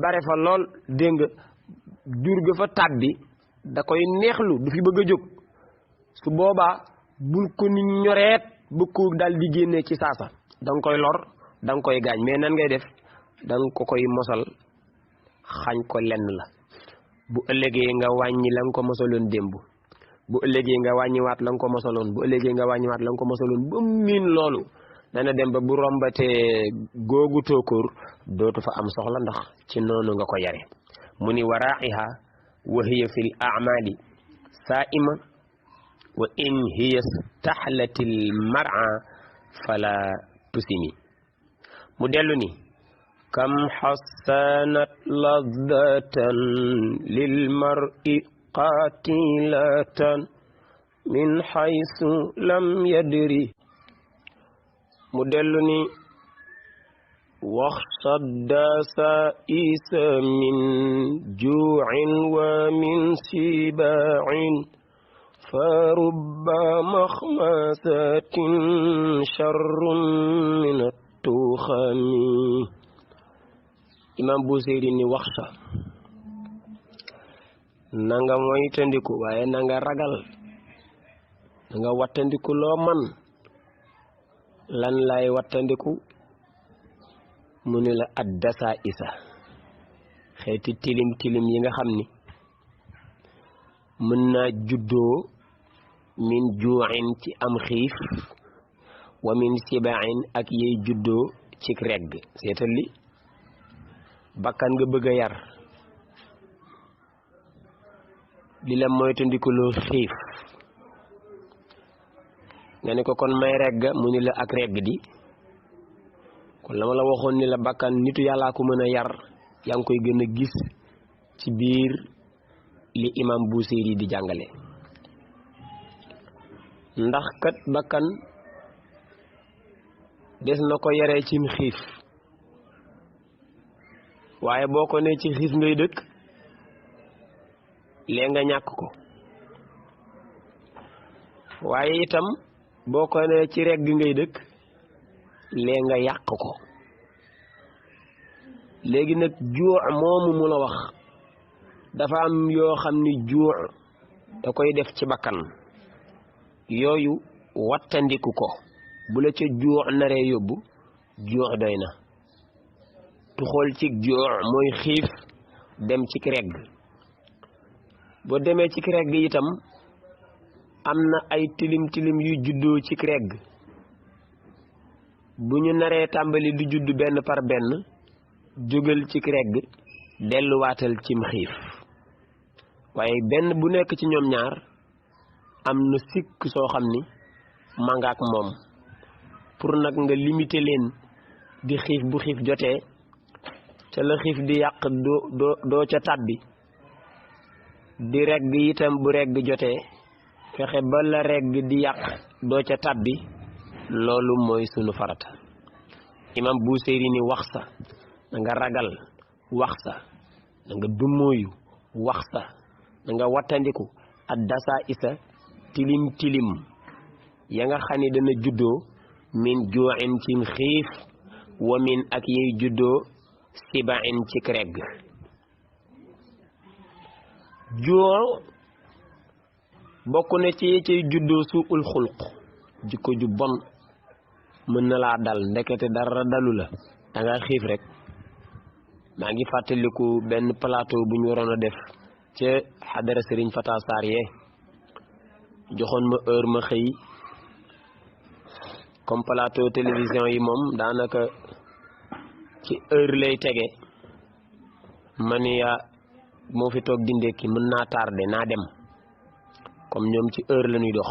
bare fa lool dégg nga jur ga fa tàbbi da koy neexlu du fi bëgg a jóg su boobaa bul ko ni ñoreet ba ko dal di génnee ci saasa danga koy lor danga koy gaañ mais nan ngay def danga ko koy mosal xañ ko lenn la bu ëllëgee nga wàññi la nga ko mosaloon démb bu ëllëgee nga wàññiwaat la nga ko mosaloon bu ëllëgee nga wàññiwaat la nga ko mosaloon ba miin loolu dana dem ba bu rombatee googu tóokóor dootu fa am soxla ndax ci noonu nga ko yare mu ni waraa'iha wa hiya fil a'mali saa'ima wa in hiya stahlatil mar'a fala tusimi mu dellu ni kam hassanat ladatan lil mar'i qatilatan min haythu lam yadri mu dellu ni waxsadda sa'isa min ju'in wa min siba'in fa rubba makhmasatin sharrun min at-tukhami imam Busiri ni waxsa nanga moytandiku waaye nanga ragal nanga wattandiku loo man lan lay wattandiku mu ni la addasa isa xeeti tilim tilim yi nga xam ni mën naa juddoo min juu'in ci am xiif wa min siba'in ak yey juddoo ci regg seetal li bakkan nga bëgg a yar li la moytandiku loo xiif nga ne ko kon may regg mu ni la ak regg di kon la ma la waxoon ni la bakkan nitu yàllaa ko mën a yar yaa ngi koy gën a gis ci biir li imam Busiri di jàngale ndax kat bakkan des na ko yaree cim xiif waaye boo ko ne ci xiif ngay dëkk lee nga ñàkk ko waaye itam boo ko ne ci regg ngay dëkk lee nga yàq ko léegi nag juux moomu mu la wax dafa am yoo xam ni juux da koy def ci bakkan yooyu wattandiku ko bu la ca juux naree yóbbu juux doy na tu xool ci juux mooy xiif dem ci regg boo demee ci regg itam am na ay tilim tilim yu juddoo ci regg bu ñu naree tàmbali du judd benn par benn jógal ci regg delluwaatal cim xiif waaye benn bu nekk ci ñoom ñaar am na sikk soo xam ni mangaak moom pour nag nga limiter leen di xiif bu xiif jotee ca la xiif di yàq doo ca tàbbi di regg itam bu regg jotee fexe ba la regg di yàq doo ca tàbbi loolu mooy sunu farata imam Busiri ni wax sa na nga ragal wax sa na nga dummóoyu wax sa na nga wattandiku ak dasa isa tilim tilim ya nga xam ni dana juddoo min juu'in ci xiif wa min ak yey juddoo siba'in ci regg juux bokk na ci cay juddoo suul xulq jikko ju bon mën na laa dal ndekete dara dalu la da nga xiif rek maa ngi fàttaliku benn plateau bu ñu waroon a def ca xadara Serigne Fata Sarr yee joxoon ma heure ma xëy comme plateau télévision yi moom daanaka ci heure lay tege ma ni moo fi toog di ndékki mën naa tardé naa dem comme ñoom ci heure la ñuy dox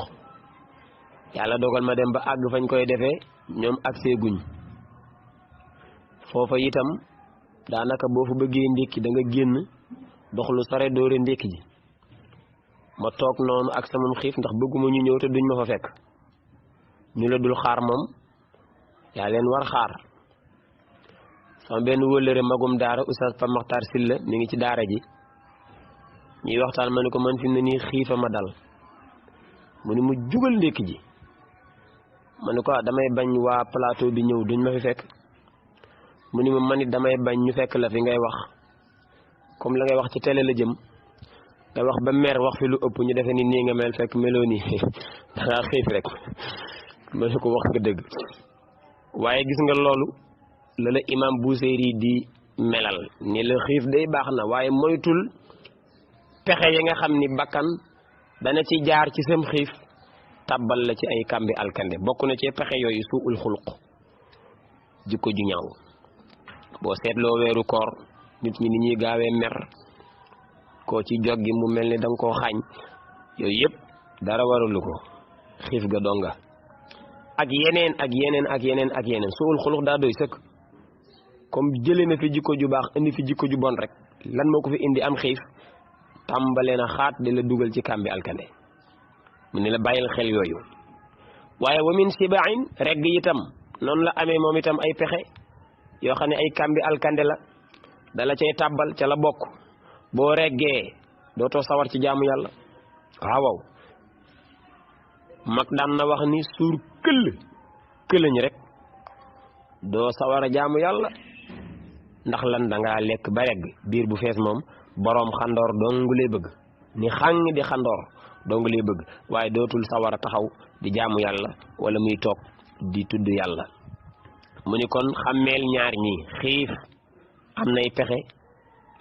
yàlla dogal ma dem ba àgg fañ koy defee ñoom agsee guñ foofa itam daanaka boo fa bëggee ndékki da nga génn dox lu sore doore ndékki ji ma toog noonu ak sama xiif ndax bëgguma ñu ñëw te duñ ma fa fekk ñu la dul xaar moom yaa leen war xaar sama benn wëllëre magum daara Oustaz Pa Maxtar Silla mi ngi ci daara ji ñuy waxtaan ma ne ko man fi mu ne nii xiifa ma dal mu ni mu jugal ndékki ji ma ne ko damay bañ waa plateau bi ñëw duñ ma fi fekk mu ni ma man it damay bañ ñu fekk la fi ngay wax comme la ngay wax ci télé la jëm nga wax ba mer wax fi lu ëpp ñu defee ni nii nga mel fekk meloo nii da ngaa xiif rek ma ne ko wax nga dëgg waaye gis nga loolu la la imam Buseyri di melal ni la xiif day baax na waaye moytul pexe yi nga xam ni bakkan dana ci jaar ci sam xiif tàbbal la ci ay kàmbi alkande bokk na ci pexe yooyu suul xuluq jikko ju ñaaw boo seetloo weeru koor nit ñi ni ñuy gaawee mer koo ci joggi mu mel ni danga koo xaañ yooyu yëpp dara waralu ko xiif ga donga ak yeneen ak yeneen ak yeneen ak yeneen suul xuluq daa doy sëkk comme jëlee na fi jikko ju baax indi fi jikko ju bon rek lan moo ko fi indi am xiif tàmbale na xaat di la dugal ci kàmbi alkande mu ne la bàyyil xel yooyu waaye wa min sibain regg itam noonu la amee moom itam ay pexe yoo xam ne ay kàmbi alkande la dala cay tàbbal ca la bokk boo reggee dootoo sawar ci jaamu yàlla waaw mag daan na wax ni suur këllëñ rek doo sawar a jaamu yàlla ndax lan dangaa lekk ba regg biir bu fees moom boroom xandoor dong lay bëgg ni xàng di xandoor dong lay bëgg waaye dootul sawar a taxaw di jaamu yàlla wala muy toog di tudd yàlla mu ni kon xàmmeel ñaar ñi xiif am nay pexe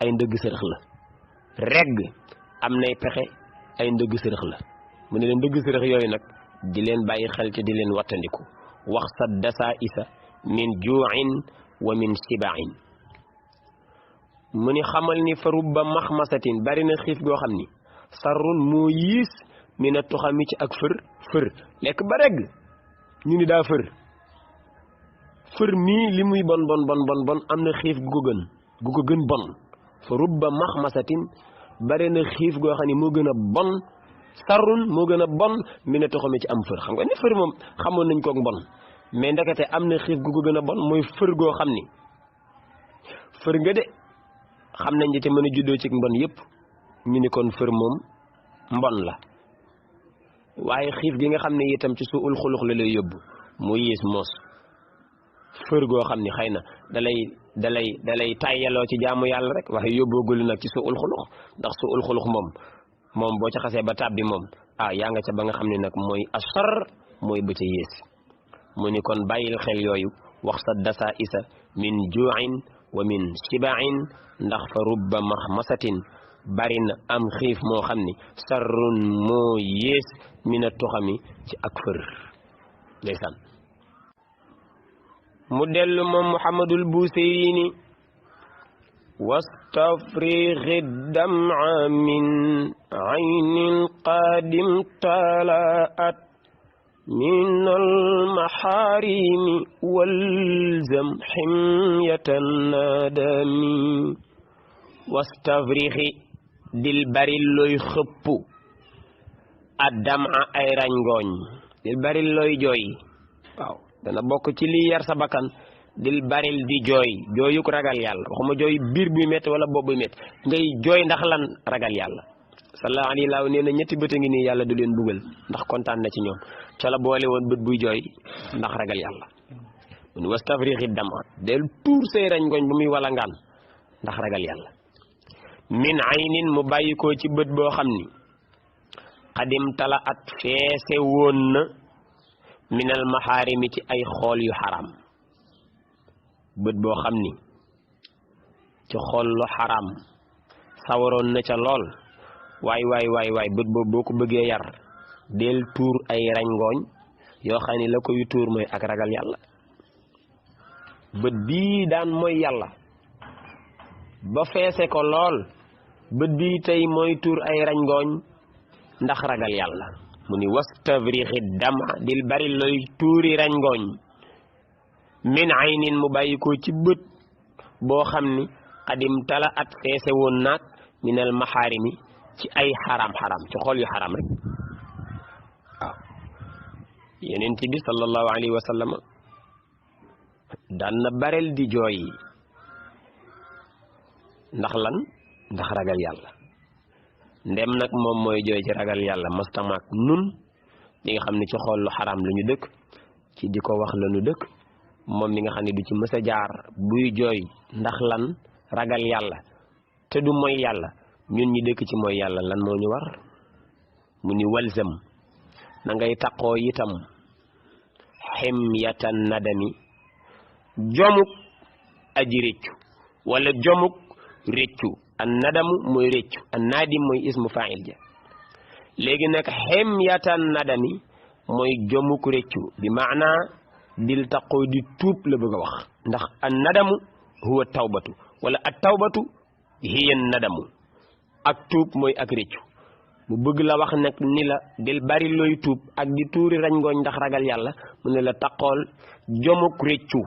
ay ndëgg sërëx la regg am nay pexe ay ndëgg sërëx la mu ne leen ndëgg sërëx yooyu nag di leen bàyyi xel te di leen wattandiku wax sa dasa isa min juuin wa min sibain mu ni xamal ni fa rubba maxmasatin bari na xiif goo xam ni sarrun moo yiis mi na tuxami ci ak fër lekk ba regg ñu ni daa fër mii li muy bon am na xiif gu ko gën bon fa rubba maxmasatin bari na xiif goo xam ni moo gën a bon sarrun moo gën a bon mi na tuxami ci am fër xam nga ni fër moom xamoon nañ kook bon mais ndekete am na xiif gu ko gën a bon mooy fër goo xam ni fër nga de xam nañ di te mën a juddoo ci mbon yëpp ñu ni kon fër moom mbon la waaye xiif gi nga xam ne itam ci suul xulux la lay yóbbu mu yées moos fër goo xam ni xëy na dalay tàyyaloo ci jaamu yàlla rek waxe yóbboogul nag ci suul xulux ndax suul xulux moom boo ca xasee ba tàbbi moom yaa nga ca ba nga xam ne nag mooy asar mooy ba ca yées mu ni kon bàyyil xel yooyu wax sa dasa isa min juuin wa min sibain ndax fa rubba maxmasatin bari na am xiif moo xam ni sarrun moo yées mina tuxami ci ak fër ndeysaan mu dellu moom Muhammadul Buseyri ni wastafrixi dam'a min aynin qadim talaat min almaxaarimi walzam ximyatan nadami wastafrixi dil bari looy xëpp addama ay rangooñ dil bari looy jooy waaw dana bokk ci li yar sa bakkan dil baril di jooyuk ragal yàlla waxuma jooy biir buy métti wala bopp buy métti ngay jooy ndax lan ragal yàlla sallallahu alayhi wa sallam nee na ñetti bët a ngi nii yàlla du leen buggal ndax kontaan na ci ñoom ca la boole woon bët buy jooy ndax ragal yàlla mun wastafrixi dama del tuur say rangooñ bu muy wala ngaan ndax ragal yàlla min aynin mu bàyyi ko ci bët boo xam ni xadim tala at feese woon na minal maxaarimi ci ay xool yu xaram bët boo xam ni ci xool lu xaram sawaroon na ca lool waay bët boobu boo ko bëggee yar del tuur ay rangooñ yoo xam ni la koy tuur mooy ak ragal yàlla bët bii daan mooy yàlla ba feese ko lool bët bii tey mooy tuur ay rangooñ ndax ragal yàlla mu ni wastafrixi dama dil bari looy tuuri rangooñ min aynin mu bàyyi ko ci bët boo xam ni xadim tala at feese woon naag minal maxaarimi ci ay xaram ci xool yu xaram rek waaw yenent bi sallallahu alayhi wa sallam daan na barel di jooy ndax lan ndax ragal yàlla ndem nag moom mooy jooy ci ragal yàlla mastamaak nun ñi nga xam ne ci xool lu xaram la ñu dëkk ci di ko wax la ñu dëkk moom mi nga xam ne du ci mës a jaar buy jooy ndax lan ragal yàlla te du mooy yàlla ñun ñi dëkk ci mooy yàlla lan moo ñu war mu ni walzam na ngay taqoo itam ximyatan nadami jomuk aji réccu wala jomuk réccu an nadamu mooy réccu an nadim mooy ismu fa'il ja léegi nag ximyatan nadami mooy jomuk réccu bi maana dil taqoo di tuub la bëgg a wax ndax an nadamu huwa tawbatu wala at tawbatu hiya an nadamu ak tuub mooy ak réccu mu bëgg la wax nag ni la del bari looy tuub ak di tuuri rañ ngooñ ndax ragal yàlla mu ne la taqool jomuk réccu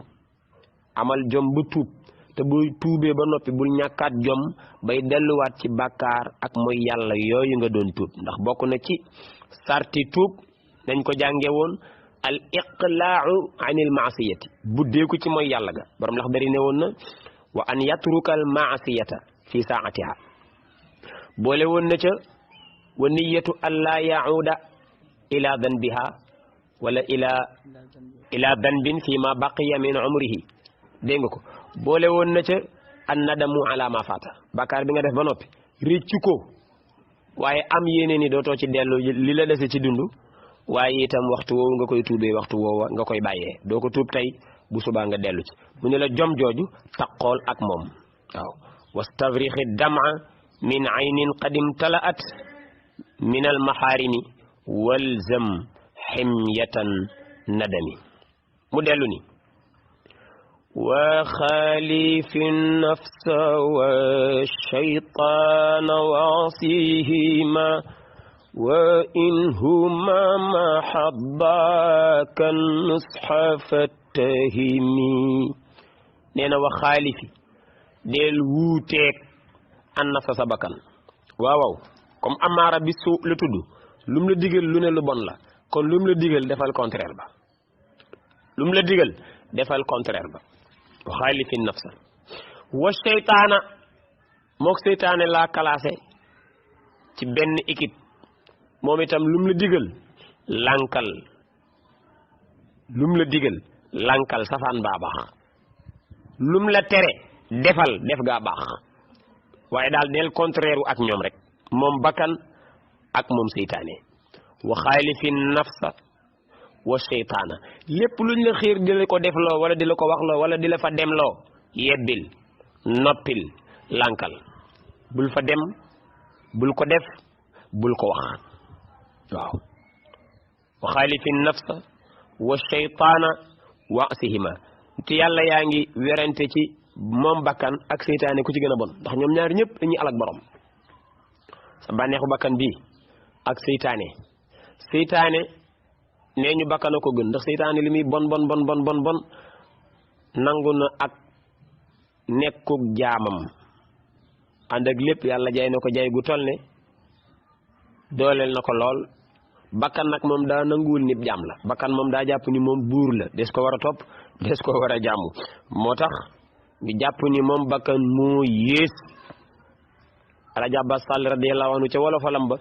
amal jom bu tuub te buy tuubee ba noppi bul ñàkkaat jom bay delluwaat ci bàkkaar ak mooy yàlla yooyu nga doon tuub ndax bokk na ci sarti tuub dañ ko jànge woon al iqlaa'u anil maasiyati buddeeku ci mooy yàlla ga borom lax dari ne woon na wa an yatruka al maasiyata fi saatiha boole woon na ca wa niyatu an laa yauda ila danbiha wala ila danbin fi ma baqiya min umrihi dégg nga ko boole woon na ca an nadamu ala ma fata bàkkaar bi nga def ba noppi réccu ko waaye am yéene ni dootoo ci dellu li la dese ci dund waaye itam waxtu woowu nga koy tuubee waxtu woowa nga koy bàyyee doo ko tuub tey bu subaa nga dellu ci mu ne la jom jooju taqool ak moom waaw wastavrixi dama min aynin qadim talaat min al maxaarimi walzam ximyatan nadami mu dellu ni wa xaalifi nafsa wa shaytaana waasihima wa in huma mahabbaka nusxa fattahimi nee na wa xaalifi del wuuteeg an nafsa sa bakkan waaw comme amaara bi su la tudd lum la digal lu ne lu bon la kon lum la digal defal contraire ba lum la digal defal contraire ba wa xaalifi nafsa wa seytaana mook seytaane laa classé ci benn équipe moom itam lum la digal lànkal lum la digal lànkal safaan baa baax lum la tere defal def gaa baax waaye daal del contraire ak ñoom rek moom bakkan ak moom seytaane wa xaalifi nafsa wa seytaana lépp luñ la xiir di la ko defloo wala di la ko waxloo wala di la fa demloo yebbil noppil lànkal bul fa dem bul ko def bul ko wax waaw wa xaalifi nafsa wa seytaana wasihima te yàlla yaa ngi werante ci moom bakkan ak seytaane ku ci gën a bon ndax ñoom ñaar ñëpp dañuy alak borom sa bànneexu bakkan bii ak seytaane nee ñu bakkan a ko gën ndax seytaane li muy bon nangu na ak nekkuk jaamam ànd ak lépp yàlla jaay na ko jaay gu toll ne dooleel na ko lool bakkan nag moom daa nanguwul nit jaam la bakkan moom daa jàpp ni moom buur la des ko war a topp des ko war a jàmm moo tax ñu jàpp ni moom bakkan moo yées Alaaji Abbas Sall radiyallahu anhu ca wolofalam ba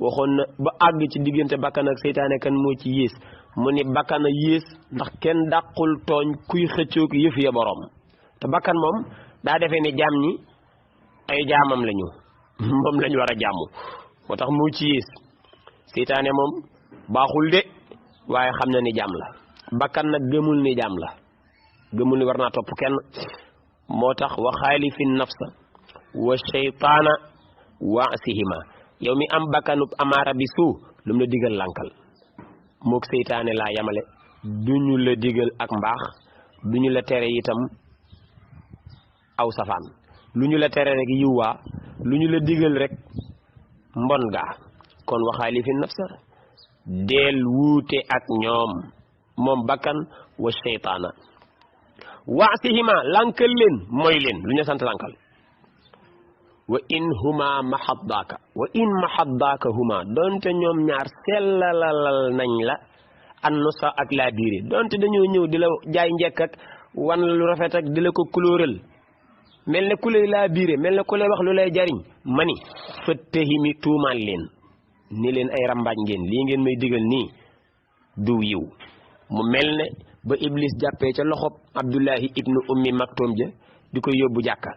waxoon na ba àgg ci diggante bakkan ak seytaane kan moo ci yées mu ni bakkan a yées ndax kenn dàqul tooñ kuy xëccoog yëf ya borom te bakkan moom daa defee ni jaam ñi ay jaamam lañu moom lañu war a jàmm moo tax moo ci yées seytaane moom baaxul de waaye xam na ni jaam la bakkan nag gëmul ni jaam la gëmul ni war naa topp kenn moo tax wa xaalifi nafsa wa shaytaana wasihima yow mi am bakkanub amaara bi suu lu mu la digal lànkal mook seytaane laa yamale duñu la digal ak mbaax duñu la tere itam aw safaan lu ñu la tere rek yiwwaa lu ñu la digal rek mbon gaa kon wa xaalifi nafsa del wuute ak ñoom moom bakkan wa shaytaana wasihima lànkal leen mooy leen lu ñu sant lànkal wa in huma mahaddaaka huma donte ñoom ñaar sellalal nañ la an nusa ak laa biire donte dañoo ñëw di la jaay njekk ak wan lu rafet ak di la ko kulóoral mel ne ku lay laa biire mel ne ku lay wax lu lay jariñ mani fattahimi tuumaal leen ni leen ay rambaaj ngeen lii ngeen may digal nii du yiw mu mel ne ba iblis jàppee ca loxob abdullahi ibnu ummi maktoom ja di koy yóbbu jàkka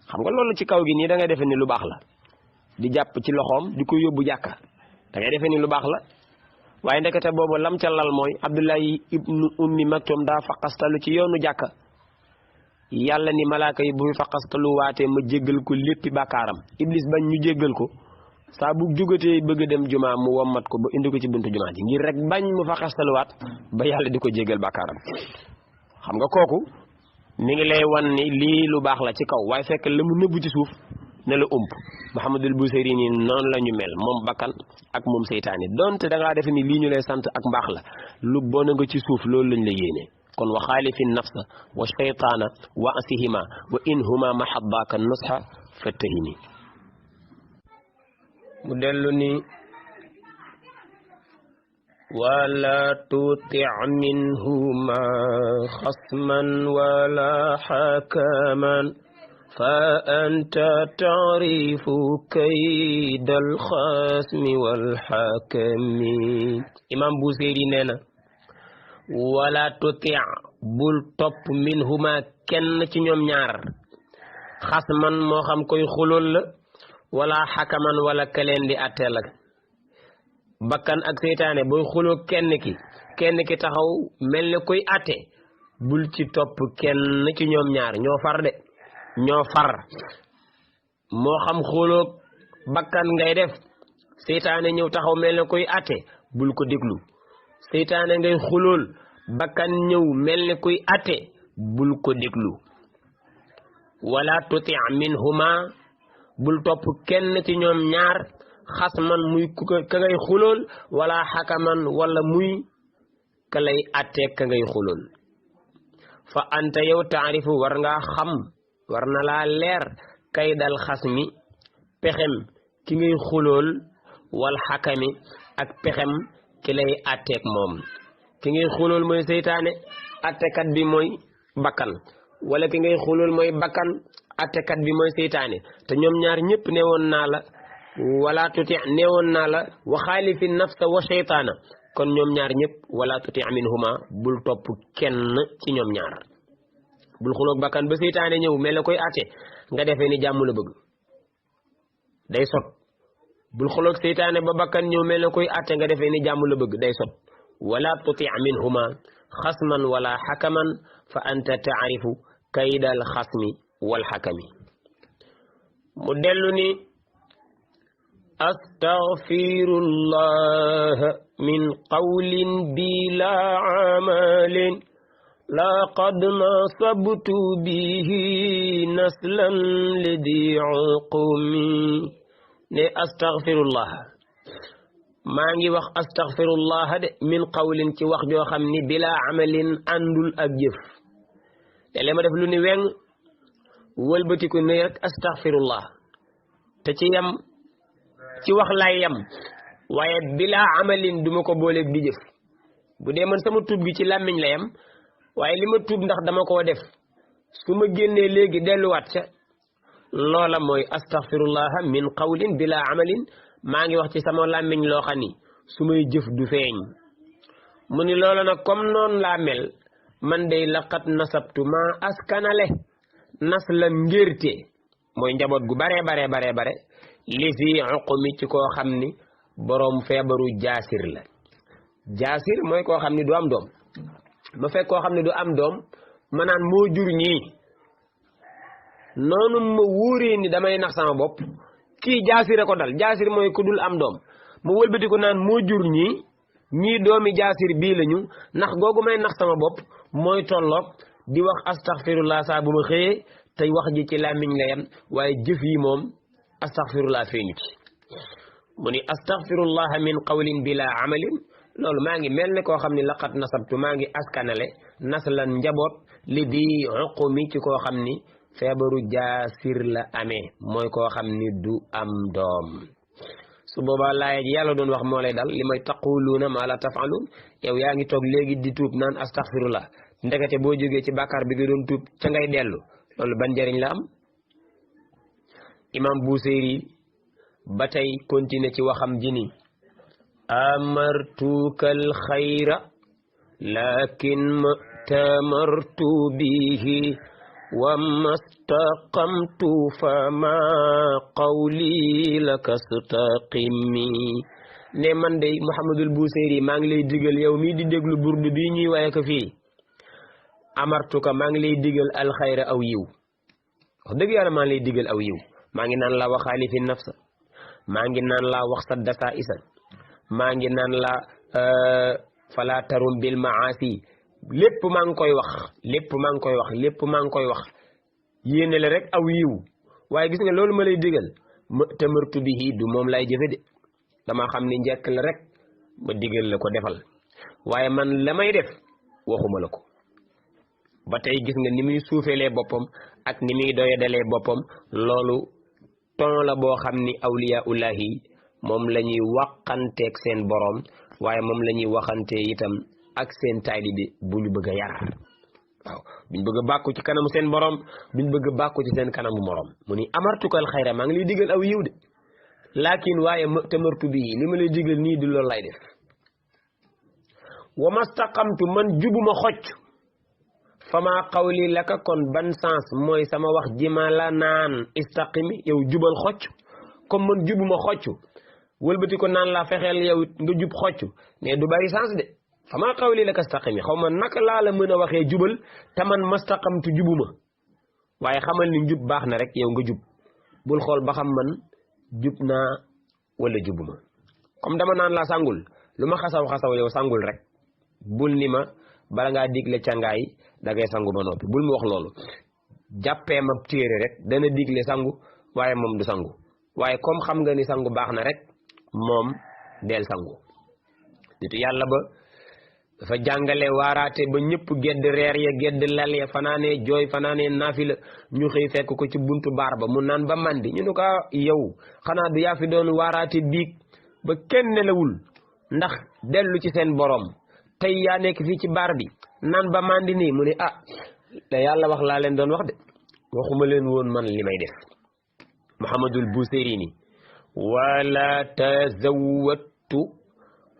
xam nga loolu ci kaw gi nii da ngay defee ni lu baax la di jàpp ci loxoom di ko yóbbu jàkka da ngay defee ni lu baax la waaye ndekete boobu lam ca lal mooy Abdullahi ibnu ummi Maktum daa faqastalu ci yoonu jàkka yàlla ni malaaka yi bu fi faqastalu waatee ma jéggal ko léppi bàkkaaram iblis bañ ñu jéggal ko saa bu jógatee bëgg dem jumaa mu wommat ko ba indi ko ci buntu jumaa ji ngir rek bañ mu faqastaluwaat ba yàlla di ko jéggal bàkkaaram xam nga kooku mi ngi lay wan ni lii lu baax la ci kaw waaye fekk la mu nëbbu ci suuf ne la ump Muhammadul Busayri nii noonu la ñu mel moom bakkan ak moom seytaane donte da ngaa defe ni lii ñu lay sant ak mbaax la lu bon nga ci suuf loolu lañ la yéene kon wa xaalifi nafsa wa shaytaana wa asihima wa in huma mahabbaaka nusha fattahimi mu dellu ni wala tuti minhuma xasman wala xakaman fa anta taarifu kaydal xasmi wal xakami imam Buseyri nee na wala tuti bul topp minhuma kenn ci ñoom ñaar xasman moo xam koy xulool la wala xakaman wala keleen di atteel ak bakkan ak seytaane booy xuloo kenn ki taxaw mel ni kuy atte bul ci topp kenn ci ñoom ñaar ñoo far de ñoo far moo xam xuloo bakkan ngay def seytaane ñëw taxaw mel ni kuy atte bul ko déglu seytaane ngay xulool bakkan ñëw mel ni kuy atte bul ko déglu wala tuti minhuma bul topp kenn ci ñoom ñaar xasman muy ka ngay xulool wala xakaman wala muy ka lay atte ka ngay xulool fa anta yow taarifu war ngaa xam war na laa leer kay dal xas mi pexem ki ngay xulool wal xakami ak pexem ki lay atteek moom ki ngay xulool mooy seytaane attekat bi mooy bakkan wala ki ngay xulool mooy bakkan attekat bi mooy seytaane te ñoom ñaar ñëpp newoon naa la wala tuti newoon naa la wa xaalifi nafsa wa shaytaana kon ñoom ñaar ñëpp wala tuti minhuma bul topp kenn ci ñoom ñaar bul xuloog bakkan ba seytaane ñëw mel na koy atte nga defee ni jàmm la bëgg day sot bul xuloog seytaane ba bakkan ñëw mel na koy atte nga defee ni jàmm la bëgg day sot wala tuti minhuma xasman wala xakaman fa anta taarifu kaydal xasmi wal xakami mu dellu ni astaghfirullah min qawlin bila amalin laqad nasabtu bihi naslan lidi uqumi ne astaghfirullah maa ngi wax astaghfirullah de min qawlin ci wax joo xam ni bila amalin àndul ak jëf te le ma def lu ni weng wëlbatiku ne rek astaghfirullah te ci yam ci wax lay yam waaye bila amalin duma ko booleeg di jëf bu dee man sama tuub gi ci làmmiñ la yam waaye li ma tuub ndax dama koo def su ma génnee léegi delluwaat ca loola mooy astaghfirullah min qawlin bila amalin maa ngi wax ci sama làmmiñ loo xam ni su may jëf du feeñ mu ni loola nag comme noonu laa mel man day laqat nasabtu ma askanale nas la ngérte mooy njaboot gu bare li fi uqumi ci koo xam ni boroom feebaru jaasir la jaasir mooy koo xam ni du am doom ma fekk koo xam ne du am doom ma naan moo jur ñii noonu ma wóoree ni damay nax sama bopp kii jaasir a ko dal jaasir mooy ku dul am doom ma wëlbati ko naan moo jur ñii doomi jaasir bii lañu nax googu may nax sama bopp mooy tolloog di wax astaghfirullah saa bu ma xëyee tey wax ji ci làmmiñ la yam waaye jëf yi moom astaghfirullah feeñu ci mu ni astaghfirullah min qawlin bila amalin loolu maa ngi mel ne koo xam ni laqad nasabtu maa ngi askanale naslan njaboot li di uqumi ci koo xam ni feebaru jaasir la amee mooy koo xam ni du am doom su boobaa laaya ji yàlla doon wax moo lay dal li may taquluuna ma la tafalun yow yaa ngi toog léegi di tuub naan astaghfirullah ndekete boo jógee ci bàkkaar bi nga doon tuub ca ngay dellu loolu ban njariñ la am imam Buseyri ba tey continuer ci waxam ji ni amartukal xayra lakin ma tamartu bihi وما استقمت فما قولي لك استقمي ne man de Mouhamadul Busayri maa ngi lay digal yow mii di déglu burdu bii ñuy waye ko fii amartuka maa ngi lay digal alxayra aw yiw wax dëgg yàlla maa ngi lay digal aw yiw maa ngi naan la waxaali fi nafsa maa ngi naan la wax sa dasa isa maa ngi naan la fala tarum bil maasi lépp maa ngi koy wax lépp maa ngi koy wax lépp maa ngi koy wax yéene la rek aw yiw waaye gis nga loolu ma lay digal ma tamartu bihi du moom lay jëfe de dama xam ni njëkk la rek ma digal la ko defal waaye man la may def waxuma la ko ba tey gis nga ni muy suufeelee boppam ak ni muy doyadalee boppam loolu ton la boo xam ni awliyaullahi moom la ñuy waxanteeg seen borom waaye moom la ñuy waxantee itam ak seen taalibe bu ñu bëgg a yar waaw buñ bëgg a bàkku ci kanamu seen borom buñ bëgg a bàkku ci seen kanamu morom mu ni amartukal xayra maa ngi lay digal aw yiw de laakin waaye tamartu bii li ma lay digal nii du loolu lay def wa mastaqamtu man jubuma xocc fama qawli laka kon ban sens mooy sama wax ji ma la naan istaqimi yow jubal xocc comme man jubuma xocc wëlbati ko naan la fexeel yow nga jub xocc mais du bari sens de fama qawli laka istaqimi xaw ma naka laa la mën a waxee jubal te man mastaqamtu jubuma waaye xamal ni jub baax na rek yow nga jub bul xool ba xam man jub naa wala jubuma comme dama naan la sangul lu ma xasaw yow sangul rek bul ni ma bala ngaa digle cangaay da ngay sangu ba noppi bul mu wax loolu jàppee ma téere rek dana digle sangu waaye moom du sangu waaye comme xam nga ni sangu baax na rek moom del sangu nitu yàlla ba dafa jàngale waaraate ba ñëpp gedd reer ya gedd lal ya fanaanee jooy fanaanee naafila ñu xëy fekk ko ci buntu baar ba mu naan ba mandi ñu ne ko yow xanaa du yaa fi doon waaraate biig ba kenn nelawul ndax dellu ci seen borom tey yaa nekk fii ci baar bi naan ba mandi nii mu ne da yàlla wax laa leen doon wax de waxuma leen woon man li may def Muhammadul Busayri ni wala tazawwattu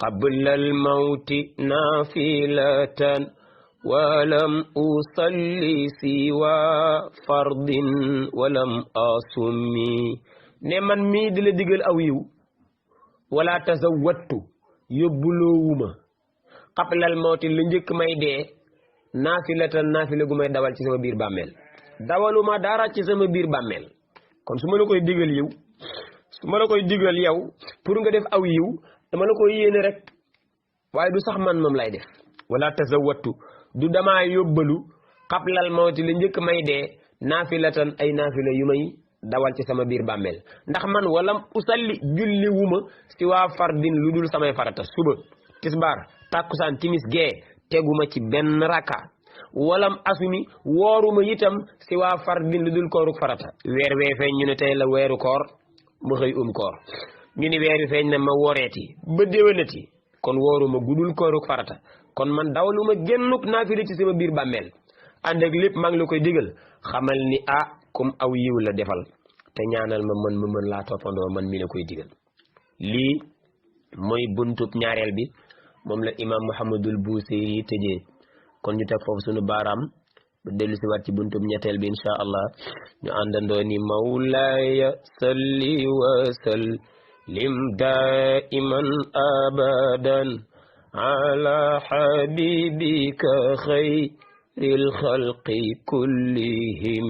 qabla al-mawti naafilatan walam usalli siwa fardin walam asummi ne man mii di la digal aw yiw wala tazawwattu yóbbuloowuma qabla al-mawti la njëkk may dee naafilatan naafila gu may dawal ci sama biir bàmmeel dawaluma dara ci sama biir bàmmeel kon su ma la koy digal yiw su ma la koy digal yow pour nga def aw yiw dama la koy yéene rek waaye du sax man moom lay def wala tazawwattu du damaa yóbbalu qablal mawti la njëkk may dee naafilatan ay naafila yu may dawal ci sama biir bàmmeel ndax man walam usalli julli wuma si waa fardin lu dul samay farata suba tisbaar tàkkusaan timis gee teguma ci benn raka walam asumi wooruma itam si waa fardin lu dul kooruk farata weer wee feeñ ñu ne tey la weeru koor ma xëy koor ñu ni weeru feeñ na ma woreeti ba déwénati kon wooruma gudul kooruk farata kon man dawaluma génnuk naafila ci sama biir bàmmeel ànd ak lépp maa ngi la koy digal xamal ni comme aw yiw la defal te ñaanal ma mën laa toppandoo man mi la koy digal lii mooy buntub ñaareel bi moom la imam Muhammadul Busayri tëjee kon ñu teg foofu sunu baaraam ba dellu si waat ci buntub ñetteel bi insha allah ñu àndandoo ni mawlaaya salli wa sallim daiman abadan ala habibika khayril khalqi kullihim